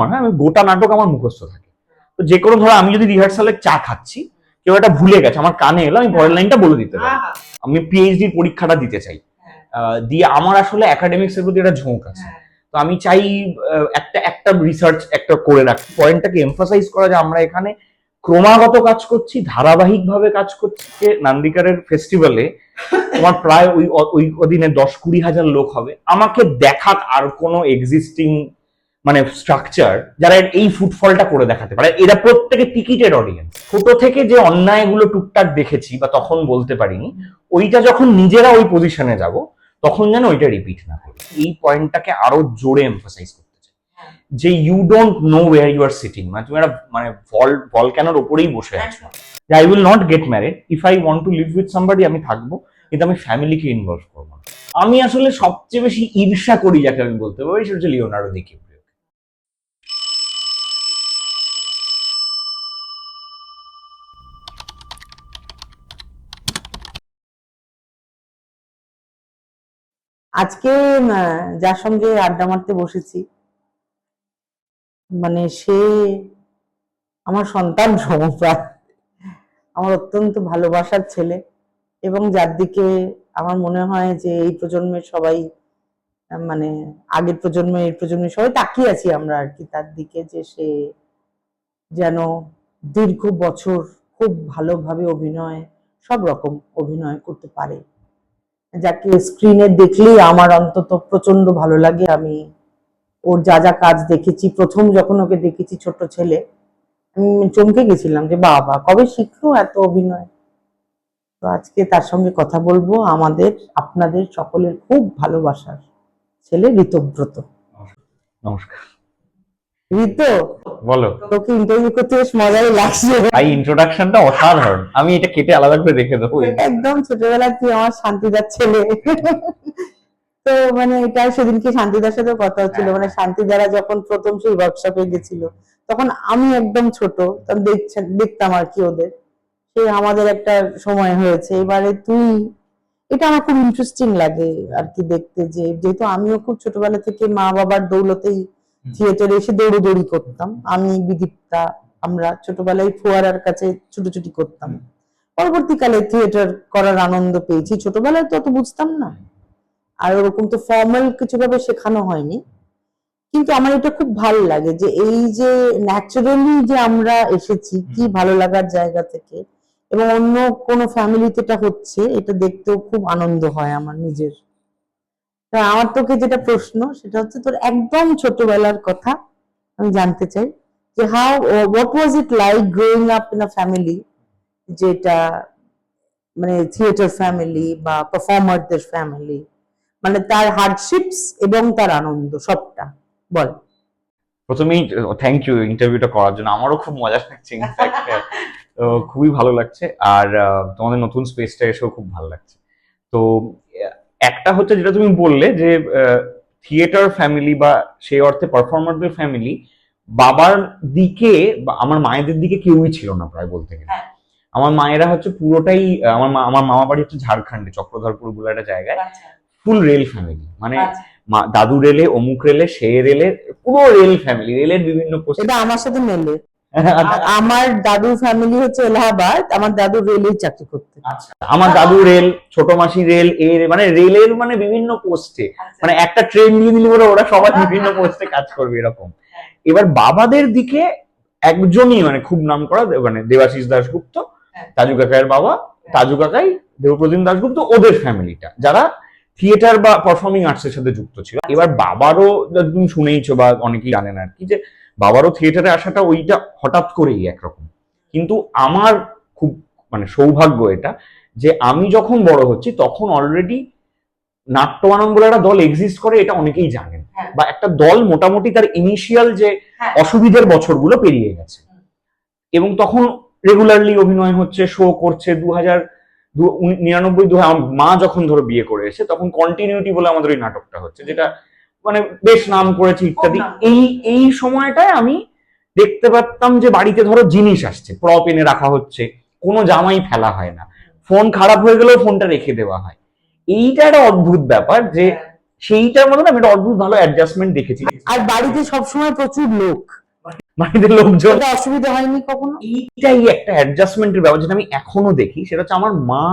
হ্যাঁ, আমি গোটা নাটক আমার মুখস্থ থাকে। তো যে কোনো ধরো আমি যদি রিহার্সালে চা খাচ্ছি, কেউ একটা ভুলে গেছে, আমার কানে এলো, আমি পরের লাইনটা বলে দিতে পারি। আমি পিএইচডি পরীক্ষাটা দিতে চাই, দিয়ে আমার আসলে একাডেমিক্স এর প্রতি একটা ঝোঁক আছে, তো আমি চাই একটা একটা রিসার্চ একটা করে রাখি, পয়েন্টটাকে এমফাসাইজ করা যে আমরা এখানে ক্রমাগত কাজ করছি, ধারাবাহিকভাবে কাজ করছি। নান্দিকারের ফেস্টিভ্যালে তোমার প্রায় ওই দিনে 10-20 হাজার লোক হবে, আমাকে দেখাক আর কোনো এক্সিস্টিং মানে স্ট্রাকচার যারা এই ফুটফলটা করে দেখাতে পারে। এরা প্রত্যেকে টিকিটেড অডিয়েন্স। ছোট থেকে যে অন্যায়গুলো টুকটাক দেখেছি বা তখন বলতে পারিনি, ওইটা যখন নিজেরা ওই পজিশনে যাব তখন যেন ওইটা রিপিট না করি। এই পয়েন্টটাকে আরো জোরে এমফাসাইজ করতে চাই যে you don't know where you are sitting, মানে তুমি একটা মানে ভলক্যানোর উপরেই বসে আছো। I will not get married, if I want to live with somebody আমি থাকবো, কিন্তু আমি ফ্যামিলিকে ইনভলভ করবো না। আমি আসলে সবচেয়ে বেশি ঈর্ষা করি যাকে আমি বলতে পারি, সেটা হচ্ছে লিওনার্দো ডিক্যাপ্রিও। আজকে যার সঙ্গে আড্ডা মারতে বসেছি, মানে সে আমার সন্তান সমপ্রায়, আমার অত্যন্ত ভালোবাসার ছেলে, এবং যার দিকে আমার মনে হয় যে এই প্রজন্মের সবাই, মানে আগের প্রজন্মে এই প্রজন্মের সবাই তাকিয়ে আছি আমরা আর কি তার দিকে, যে সে যেন দীর্ঘ বছর খুব ভালোভাবে অভিনয়, সব রকম অভিনয় করতে পারে, যাকে স্ক্রিনে দেখলেই আমার অন্তত প্রচন্ড ভালো লাগে। আমি ওর যা যা কাজ দেখেছি, প্রথম যখন ওকে দেখেছি ছোট ছেলে, আমি চমকে গেছিলাম যে বাবা কবে শিখলো এত অভিনয়। তো আজকে তার সঙ্গে কথা বলবো, আমাদের আপনাদের সকলের খুব ভালোবাসার ছেলে ঋতব্রত। নমস্কার ঋতো, বলো। তোকে ইন্টারভিউ করতে বেশ মজাই লাগছে। এই ইন্ট্রোডাকশনটা অসাধারণ, আমি এটা কেটে আলাদা করে রেখে দেবো। একদম ছোটবেলা তুই আমার শান্তিদার ছেলে। তো মানে এটা সেদিনকে শান্তিদার সাথে কথা হচ্ছিল, মানে শান্তিদারা যখন প্রথম সেই ওয়ার্কশপে গেছিল তখন আমি একদম ছোট, তখন দেখতাম আর কি ওদের, সে আমাদের একটা সময় হয়েছে। এবারে তুই, এটা আমার খুব ইন্টারেস্টিং লাগে আর কি দেখতে, যে যেহেতু আমিও খুব ছোটবেলা থেকে মা বাবার দৌলতেই থিয়েটারে এসে দৌড়ি করতাম, আমি বিদীপ্তা, আমরা ছোটবেলায় ফোয়ারার কাছে ছুটোছুটি করতাম। পরবর্তীকালে থিয়েটার করার আনন্দ পেয়েছি, ছোটবেলায় তো অত বুঝতাম না, আর ওরকম তো ফর্মাল কিছু ভাবে শেখানো হয়নি। কিন্তু আমার এটা খুব ভালো লাগে যে এই যে ন্যাচারালি যে আমরা এসেছি কি ভালো লাগার জায়গা থেকে, এবং অন্য কোনো ফ্যামিলিতে এটা হচ্ছে, এটা দেখতেও খুব আনন্দ হয় আমার নিজের। তা আমার তোকে যেটা প্রশ্ন, সেটা হচ্ছে তোর একদম ছোটবেলার কথা আমি জানতে চাই, যে how what was it like growing up in a family, যেটা মানে থিয়েটার ফ্যামিলি বা পারফর্মারদের ফ্যামিলি, মানে তার হার্ডশিপস এবং তার আনন্দ সবটা বল। প্রথমেই থ্যাংক ইউ ইন্টারভিউটা করার জন্য, আমারও খুব মজা লাগছে, তো খুবই ভালো লাগছে। আর তোমাদের নতুন স্পেসটা এসেও খুব ভালো লাগছে। তো একটা হচ্ছে যেটা তুমি বললে যে থিয়েটার ফ্যামিলি বা সেই অর্থে পারফর্মারদের ফ্যামিলি, বাবার দিকে বা আমার মায়েদের দিকে কেউই ছিল না প্রায় বলতে গেলে। আমার মায়েরা হচ্ছে পুরোটাই, আমার মামা বাড়ি হচ্ছে ঝাড়খণ্ডে চক্রধরপুর বলে একটা জায়গায়, ফুল রেল ফ্যামিলি, মানে দাদু রেলে, অমুক রেলে, সে রেলে, পুরো রেল ফ্যামিলি, রেলের বিভিন্ন পোস্ট। এটা আমার সাথে মেলে। আমার দাদুর ফ্যামিলি হচ্ছে এলাহাবাদ, আমার দাদু রেলের চাকরি করতেন। আমার দাদু রেল, ছোট মাসি রেল, মানে রেলের মানে বিভিন্ন পোস্টে, মানে একটা ট্রেন নিয়ে নিলে ওরা সবাই বিভিন্ন পোস্টে কাজ করবে এরকম। এবার বাবাদের দিকে একজনই মানে খুব নাম করা, মানে দেবাশিস দাশগুপ্ত, তাজু কাকার বাবা, তাজু কাকাই, দেবপ্রতিম দাশগুপ্ত, ওদের ফ্যামিলিটা যারা থিয়েটার বা পারফর্মিং আর্টসের সাথে যুক্ত ছিল। এবার বাবারও তুমি শুনেইছো বা অনেকেই জানেন আর কি, যে বাবারও থিয়েটারে আসাটা ওইটা হঠাৎ করেই একরকম। কিন্তু আমার খুব মানে সৌভাগ্য এটা, যে আমি যখন বড় হচ্ছি তখন অলরেডি নাট্যবানন বলে একটা দল এক্সিস্ট করে, এটা অনেকেই জানেন, বা একটা দল মোটামুটি তার ইনিশিয়াল যে অসুবিধার বছরগুলো পেরিয়ে গেছে, এবং তখন রেগুলারলি অভিনয় হচ্ছে, শো করছে। 1999 মা যখন ধরো বিয়ে করে এসে, তখন কন্টিনিউটি বলে আমাদের ওই নাটকটা হচ্ছে, যেটা মানে বেশ নাম করেছে ইত্যাদি। এই সময়টায় আমি দেখতে পারতাম যে বাড়িতে ধরো জিনিস আসছে, প্রপ এনে রাখা হচ্ছে, কোনো জামাই ফেলা হয় না, ফোন খারাপ হয়ে গেলেও ফোনটা রেখে দেওয়া হয়। এইটা একটা অদ্ভুত ব্যাপার, যে সেইটার মধ্যে আমি একটা অদ্ভুত ভালো অ্যাডজাস্টমেন্ট দেখেছি। আর বাড়িতে সবসময় প্রচুর লোক, বাড়িতে লোকজন, অসুবিধা হয়নি কখনো? এইটাই একটা অ্যাডজাস্টমেন্টের ব্যাপার যেটা আমি এখনো দেখি। সেটা হচ্ছে আমার মা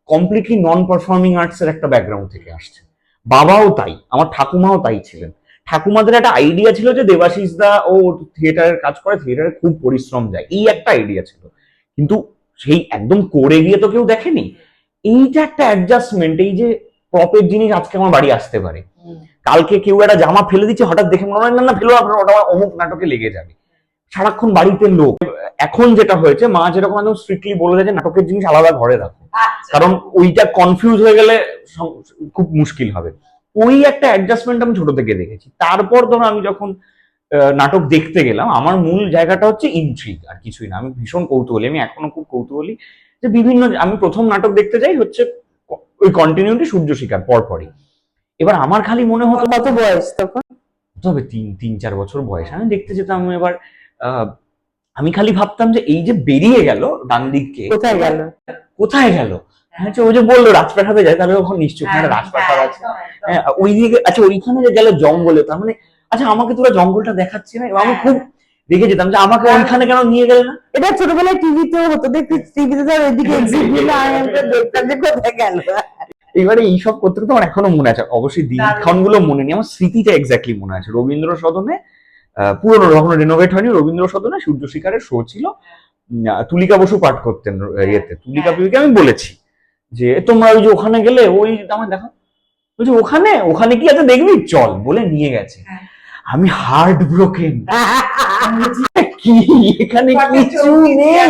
কমপ্লিটলি নন পারফর্মিং আর্টস এর একটা ব্যাকগ্রাউন্ড থেকে আসছে, বাবাও তাই, আমার ঠাকুমাও তাই ছিলেন। ঠাকুমাদের একটা আইডিয়া ছিল যে দেবাশিস দা ও থিয়েটারের কাজ করে, থিয়েটারে খুব পরিশ্রম যায়, এই একটা আইডিয়া ছিল। কিন্তু সেই একদম করে গিয়ে তো কেউ দেখেনি। এইটা একটা অ্যাডজাস্টমেন্ট, এই যে প্রপের জিনিস আজকে আমার বাড়ি আসতে পারে, কালকে কেউ একটা জামা ফেলে দিচ্ছে, হঠাৎ দেখে মনে হয় না ফেলো আপনার, ওটা অমুক নাটকে লেগে যাবে, সারাক্ষণ বাড়িতে লোক। এখন যেটা হয়েছে, মা যেরকম একদম স্ট্রিক্টলি বলে দেয় যে নাটকের জিনিস আলাদা ঘরে রাখো, কারণ ওইটা কনফিউজ হয়ে গেলে খুব মুশকিল হবে। ওই একটা অ্যাডজাস্টমেন্ট আমি ছোট থেকে দেখেছি। তারপর ধরো আমি যখন নাটক দেখতে গেলাম, আমার মূল জায়গাটা হচ্ছে ইন্ট্রিগ, আর কিছুই না। আমি ভীষণ কৌতূহলী, আমি এখনো খুব কৌতূহলী যে বিভিন্ন, আমি প্রথম নাটক দেখতে যাই হচ্ছে ওই কন্টিনিউটি সূর্য শিকার পরপরই। এবার আমার খালি মনে হতো, কত বয়স তখন? তবে 3-4 বছর বয়স, আমি দেখতে যেতাম। এবার আমি খালি ভাবতাম যে এই যে বেরিয়ে গেল ডান দিককে, কোথায় গেল কোথায় গেল? আচ্ছা ওই যে বললো রাজপ্রাসাদে যায়, তাহলে ওখানে নিশ্চয়ই ওখানে রাজপ্রাসাদ আছে। হ্যাঁ ওই দিকে, আচ্ছা ওইখানে যে গেল জঙ্গলে, তার মানে আচ্ছা আমাকে তোরা জঙ্গলটা দেখাচ্ছি না। এবার আমি খুব দেখে যেতাম যে আমাকে ওইখানে কেন নিয়ে গেলে না। এটা ছোটবেলায় টিভিতেও হতো, দেখতে টিভিতে তো ওইদিকে এক্সিট নিলে আমি দেখতাম যে কোথায় গেল। এবারে এইসব করতে করতে আমার এখনো মনে আছে, অবশ্যই দিনক্ষণ গুলো মনে নেই, আমার স্মৃতিটা এক্স্যাক্টলি মনে আছে। রবীন্দ্র সদনে, পুরনো যখন রেনোভেট হয়নি, রবীন্দ্র সদনে সূর্য শিকারের শো ছিল, তুলিকা বসু পাঠ করতেন ইয়েতে। তুলিকা বিবিকে আমি বলেছি যে তোমরা ওই যে ওখানে গেলে, ওই আমার দেখা বলছে ওখানে ওখানে কি আছে দেখবি, চল বলে নিয়ে গেছে। আমি হার্ট ব্রোকেন, কি এখানে কিছু নেই,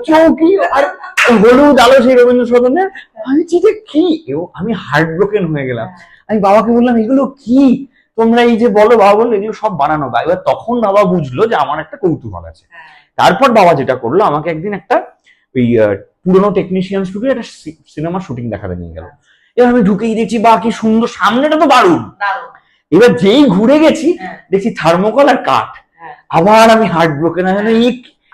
চৌকি আর হলুদ আলো সেই রবীন্দ্র সদনের। আমি চিঠি কি, আমি হার্ট ব্রোকেন হয়ে গেলাম। আমি বাবাকে বললাম এগুলো কি তোমরা এই যে বলো, বাবা বললো এগুলো সব বানানো। এবার তখন বাবা বুঝলো যে আমার একটা কৌতূহল আছে। তারপর বাবা যেটা করলো, আমাকে একদিন একটা ওই পুরোনো টেকনিশিয়ান স্টুডিও একটা সিনেমা শুটিং দেখাতে নিয়ে গেল। এবার আমি ঢুকেই দেখছি বা কি সুন্দর, সামনেটা তো দারুণ। এবার যেই ঘুরে গেছি দেখছি থার্মোকল আর কাঠ, আবার আমি হার্ট ব্রোকেন।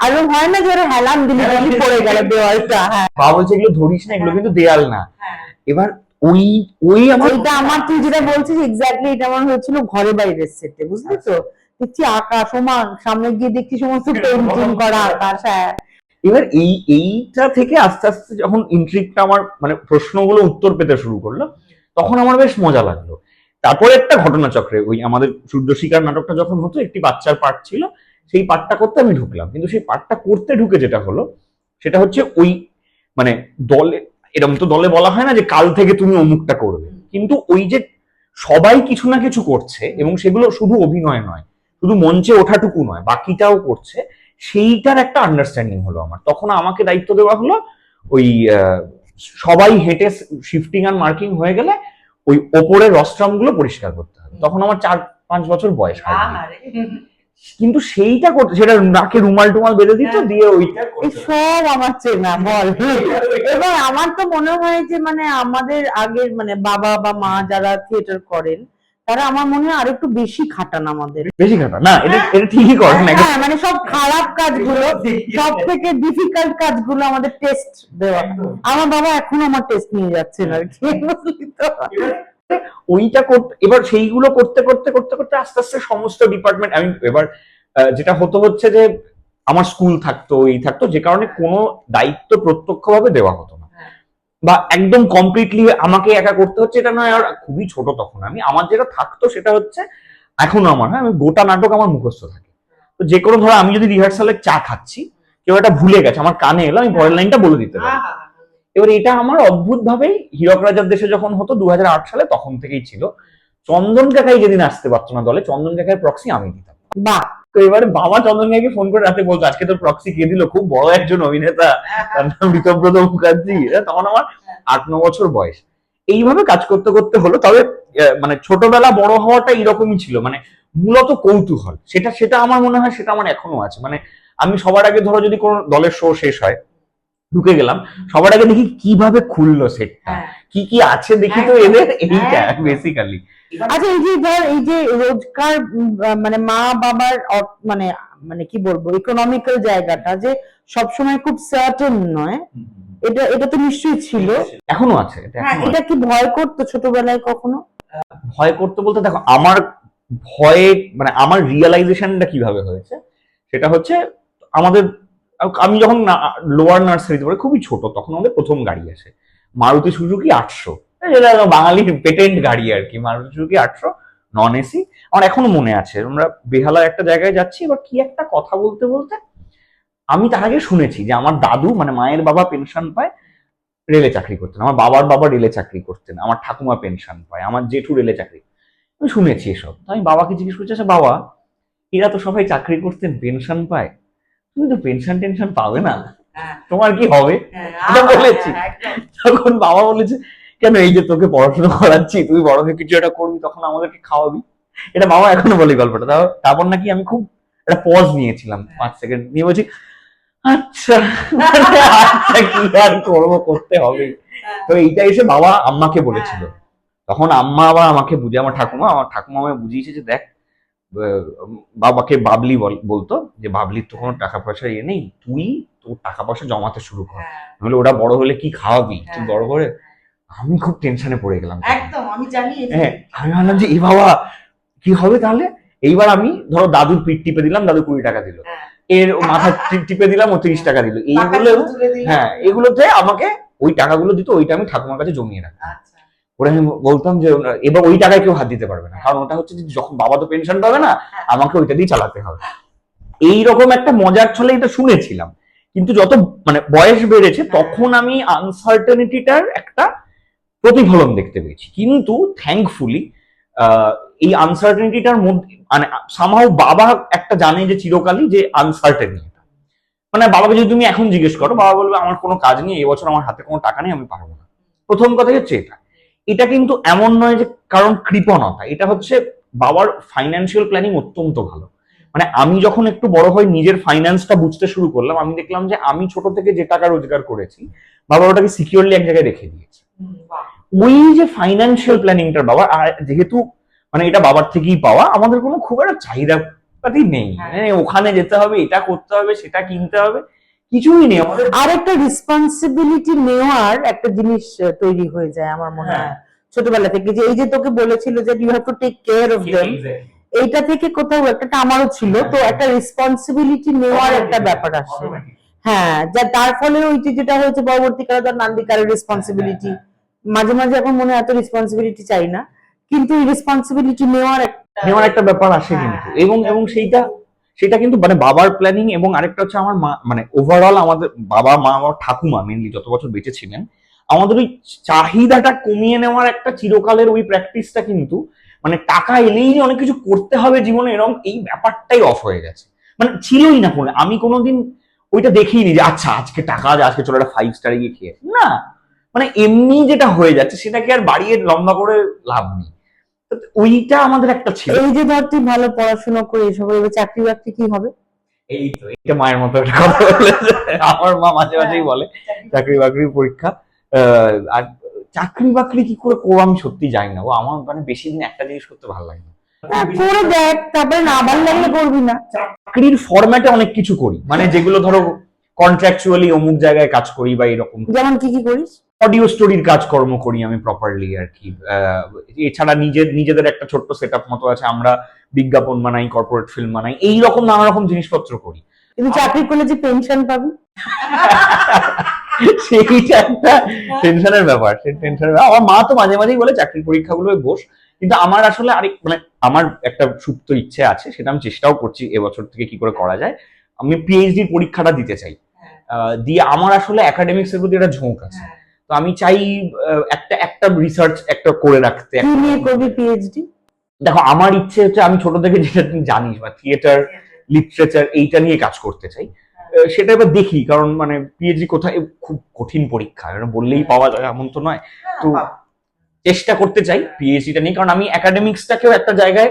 আর হয় না যে ওরা হেলাম দিলি পড়ে গেল দেওয়ালটা। বাবা বলছে এগুলো ধরিস না, এগুলো কিন্তু দেয়াল না। এবার ওই ওই আমার তুই যেটা বলছিস এক্স্যাক্টলি এটা আমার হয়েছিল ঘরে বাইরের সেটে, বুঝলি তো? দেখছি আকাশ সমান, সামনে গিয়ে দেখছি সমস্ত পেইন্টিং করা আকাশ। এবার এইটা থেকে আস্তে আস্তে যখন ইন্ট্রিগটা আমার মানে প্রশ্নগুলো উত্তর পেতে শুরু করলো, তখন আমার বেশ মজা লাগলো। তারপরে একটা ঘটনা চক্রে, ওই আমাদের সূর্য শিকার নাটকটা যখন হতো, একটি বাচ্চার পার্ট ছিল, সেই পার্টটা করতে আমি ঢুকলাম। কিন্তু সেই পার্টটা করতে ঢুকে যেটা হলো সেটা হচ্ছে ওই মানে দলে, এরকম তো দলে বলা হয় না যে কাল থেকে তুমি অমুকটা করবে, কিন্তু ওই যে সবাই কিছু না কিছু করছে এবং সেগুলো শুধু অভিনয় নয়, শুধু মঞ্চে ওঠাটুকু নয়, বাকিটাও করছে, সেইটার একটা আন্ডারস্ট্যান্ডিং হলো আমার। তখন আমাকে দায়িত্ব দেওয়া হলো ওই সবাই হেঁটে শিফটিং আর মার্কিং হয়ে গেলে ওই ওপরের রস্ট্রাম গুলো পরিষ্কার করতে হবে। তখন আমার 4-5 বছর বয়স। কিন্তু সেইটা করতে, সেটা নাকে রুমাল টুমাল বেঁধে দিত, দিয়ে ওইটা সব আমার চেনা বল। এবার আমার তো মনে হয় যে মানে আমাদের আগের মানে বাবা বা মা যারা থিয়েটার করেন, তারা আমার মনে হয় আরো একটু বেশি খাটান, আমাদের বেশি খাটান না, এটা ঠিকই করেন। হ্যাঁ মানে সব খারাপ কাজগুলো, সব থেকে ডিফিকাল্ট কাজগুলো আমাদের টেস্ট দেওয়া। আমার বাবা এখন আমার টেস্ট নিয়ে যাচ্ছেন আর কি, বুঝলি তো? ওইটা করতে, এবার সেইগুলো করতে করতে করতে করতে আস্তে আস্তে সমস্ত ডিপার্টমেন্ট আমি, এবার যেটা হতো হচ্ছে যে আমার স্কুল থাকতো, এই থাকতো, যে কারণে কোনো দায়িত্ব প্রত্যক্ষভাবে দেওয়া হতো না, বা একদম কমপ্লিটলি আমাকে একা করতে হচ্ছে এটা নয়। আর খুবই ছোট তখন আমি, আমার যেটা থাকতো সেটা হচ্ছে, এখনো আমার হয়, আমি গোটা নাটক আমার মুখস্থ থাকে। তো যে কোনো ধরো আমি যদি রিহার্সালে চা খাচ্ছি, কেউ একটা ভুলে গেছে, আমার কানে এলো, আমি পরের লাইনটা বলে দিতে পারি। এবার এটা আমার অদ্ভুত ভাবেই হীরক রাজার দেশে যখন হতো 2008 সালে, তখন থেকেই ছিল। চন্দন কাকাই যেদিন আসতে পারতো না দলে, চন্দন কাকার প্রক্সি আমি দিতাম। বাহ। তো এবারে বাবা চন্দন কাকাকে ফোন করে রাতে বলতো আজকে তোর প্রক্সি কে দিল, খুব বড় একজন অভিনেতা, তার নাম ঋতব্রত মুখার্জি। তখন আমার 8-9 বছর বয়স। এইভাবে কাজ করতে করতে হলো। তবে মানে ছোটবেলা বড় হওয়াটা এরকমই ছিল, মানে মূলত কৌতূহল, সেটা সেটা আমার মনে হয় সেটা আমার এখনো আছে। মানে আমি সবার আগে ধরো যদি কোনো দলের শো শেষ হয়, ঢুকে গেলাম, সবার আগে দেখি কিভাবে খুললো সেটটা, কি কি আছে দেখি, তো এদের এইটা বেসিক্যালি। আচ্ছা এই যে ধর এই যে রোজকার মানে মা বাবার মানে মানে কি বলবো ইকোনমিক্যাল জায়গাটা যে সবসময় খুব সার্টেন নয়, এটা এটা তো নিশ্চয়ই ছিল, এখনো আছে। এটা কি ভয় করতো ছোটবেলায় কখনো? ভয় করতে বলতে দেখো আমার ভয়ে মানে আমার রিয়েলাইজেশনটা কিভাবে হয়েছে সেটা হচ্ছে আমাদের আমি যখন লোয়ার নার্সারিতে পড়ি খুবই ছোট তখন আমাদের প্রথম গাড়ি আসে মারুতি সুজুকি 800 যেটা বাঙালির পেটেন্ট গাড়ি আর কি মারুতি সুজুকি 800 নন এসি আমার এখনো মনে আছে আমরা বেহালার একটা জায়গায় যাচ্ছি এবার কি একটা কথা বলতে বলতে আমি তার আগে শুনেছি যে আমার দাদু মানে মায়ের বাবা পেনশন পায় রেলে চাকরি করতেন আমার বাবার বাবা রেলে চাকরি করতেন আমার ঠাকুমা পেনশন পায় আমার জেঠু রেলে চাকরি আমি শুনেছি এসব তো আমি বাবাকে জিজ্ঞেস করছি আচ্ছা বাবা এরা তো সবাই চাকরি করতেন পেনশন পায় তুমি তো পেনশন টেনশন পাবে না তোমার কি হবে এটা বলেছি তখন বাবা বলেছে কেন এই যে তোকে পড়াশোনা করাচ্ছি তুই বড় হয়ে কিছু একটা করবি তখন আমাদেরকে খাওয়াবি এটা বাবা এখনো বলি গল্পটা তারপর নাকি আমি খুব একটা পজ নিয়েছিলাম 5 সেকেন্ড নিয়ে বলছি আচ্ছা আচ্ছা কি আর করবো করতে হবে তো এইটা এসে বাবা আম্মাকে বলেছিল তখন আম্মা আবার আমাকে বুঝে আমার ঠাকুমা আমায় বুঝিয়েছে যে দেখ বাবাকে বাবলি বলতো যে বাবলির তো কোনো টাকা পয়সা ইয়ে নেই তুই তোর টাকা পয়সা জমাতে শুরু কর নাহলে ওরা বড় হলে কি খাওয়াবি তুই বড় করে আমি খুব টেনশনে পড়ে গেলাম একদম আমি জানি হ্যাঁ আমি ভাবলাম যে এই বাবা কি হবে তাহলে এইবার আমি ধরো দাদুর পিঠ টিপে দিলাম দাদু 20 টাকা দিল এর মাথা টিপে দিলাম ও 30 টাকা দিল এইগুলো হ্যাঁ এগুলোতে আমাকে ওই টাকাগুলো দিত ওইটা আমি ঠাকুমার কাছে জমিয়ে রাখতাম ওরা আমি বলতাম যে এবার ওই টাকায় কেউ হাত দিতে পারবে না কারণ ওটা হচ্ছে যে যখন বাবা তো পেনশন পাবে না আমাকে ওইটা দিয়ে চালাতে হবে এইরকম একটা মজার ছলে এটা শুনেছিলাম কিন্তু যত মানে বয়স বেড়েছে তখন আমি আনসার্টেনিটিটার একটা প্রতিফলন দেখতে পেয়েছি কিন্তু থ্যাঙ্কফুলি এই আনসার্টেনিটিটার মধ্যে মানে সামহাও বাবা একটা জানে যে চিরকালই যে আনসার্টেনিটি মানে বাবাকে যদি তুমি এখন জিজ্ঞেস করো বাবা বলবে আমার কোনো কাজ নেই এবছর আমার হাতে কোনো টাকা নেই আমি পারবো না প্রথম কথা হচ্ছে এটা কিন্তু এমন নয় যে কারণ কৃপণতা এটা হচ্ছে বাবার ফাইন্যান্সিয়াল প্ল্যানিং অত্যন্ত ভালো মানে আমি যখন একটু বড় হই নিজের ফাইন্যান্সটা বুঝতে শুরু করলাম আমি দেখলাম যে আমি ছোট থেকে যে টাকা রোজগার করেছি বাবা ওটাকে সিকিউরলি এক জায়গায় রেখে দিয়েছে ওই যে ফাইন্যান্সিয়াল প্ল্যানিংটার বাবা আর যেহেতু মানে এটা বাবার থেকেই পাওয়া আমাদের কোনো খুব একটা চাহিদা পাতি নেই মানে ওখানে যেতে হবে এটা করতে হবে সেটা কিনতে হবে কিছুই নেই আমাদের আর একটা রেসপন্সিবিলিটি নেওয়ার একটা জিনিস তৈরি হয়ে যায় আমার মনে হয় ছোটবেলা থেকে যে এই যে তোকে বলেছিল যে you have to take care of them এইটা থেকে কোথাও একটা আমারও ছিল তো একটা রেসপন্সিবিলিটি নেওয়ার একটা ব্যাপার আসে হ্যাঁ যা তার ফলে ওই যেটা হয়েছে পরবর্তীকালে তার নান্দিকারের রেসপন্সিবিলিটি মাঝে মাঝে এখন মনে হয় এত রেসপন্সিবিলিটি চাই না কিন্তু রেসপন্সিবিলিটি নেওয়ার একটা ব্যাপার আসে কিন্তু এবং সেটা কিন্তু মানে বাবার প্ল্যানিং এবং আরেকটা হচ্ছে আমার মা মানে ওভারঅল আমাদের বাবা মা আমার ঠাকুমা মেনলি যত বছর বেঁচে ছিলেন আমাদের ওই চাহিদাটা কমিয়ে নেওয়ার একটা চিরকালের ওই প্র্যাকটিসটা কিন্তু মানে টাকা এলেই যে অনেক কিছু করতে হবে জীবনে এরকম এই ব্যাপারটাই অফ হয়ে গেছে মানে ছিলই না কোনো আমি কোনোদিন ওইটা দেখিনি যে আচ্ছা আজকে টাকা আছে আজকে চলো একটা 5 স্টারে গিয়ে খেয়ে না মানে এমনি যেটা হয়ে যাচ্ছে সেটাকে আর বাড়িয়ে লম্বা করে লাভ নেই ওইটা আমাদের একটা ছিল এই যে ধর তুই ভালো পড়াশোনা করে এসব চাকরি বাকরি কি হবে এই তো এটা মায়ের মতো একটা কথা বলেছে আমার মা মাঝে মাঝেই বলে চাকরি বাকরির পরীক্ষা আর চাকরি বাকরি কি করে করবো আমি সত্যি জানি না ও আমার মানে বেশি দিন একটা জিনিস করতে ভালো লাগে না করে দেখ তারপরে না ভালো লাগলে করবি না চাকরির ফরম্যাটে অনেক কিছু করি মানে যেগুলো ধরো কন্ট্রাকচুয়ালি অমুক জায়গায় কাজ করি বা এরকম যেমন কি করিস অডিও স্টোরির কাজকর্ম করি আমি প্রপারলি আর কি এছাড়া নিজেদের একটা ছোট্ট সেটআপ মতো আছে আমরা বিজ্ঞাপন বানাই কর্পোরেট ফিল্ম বানাই এইরকম নানা রকম জিনিসপত্র করি কিন্তু চাকরি করলে যে পেনশন পাবি সেইটা একটা টেনশনের ব্যাপার সেই টেনশনের আমার মা তো মাঝে মাঝেই বলে চাকরির পরীক্ষাগুলো বস কিন্তু আমার আসলে আরেক মানে আমার একটা সুপ্ত ইচ্ছে আছে সেটা আমি চেষ্টাও করছি এবছর থেকে কি করে করা যায় আমি পিএইচডি পরীক্ষাটা দিতে চাই দিয়ে আমার আসলে একাডেমিক্স এর প্রতি একটা ঝোঁক আছে তো আমি চাই একটা রিসার্চ একটা করে রাখতে কি নিয়ে করবি পিএইচডি দেখো আমার ইচ্ছে হচ্ছে আমি ছোট থেকে যেটা তুমি জানিস বা থিয়েটার লিটারেচার এইটা নিয়ে কাজ করতে চাই সেটা এবার দেখি কারণ মানে পিএইচডি কোথায় খুব কঠিন পরীক্ষা বললেই পাওয়া যায় এমন তো নয় তো চেষ্টা করতে চাই পিএইচডিটা নিয়ে কারণ আমি একাডেমিক্সটাকেও একটা জায়গায়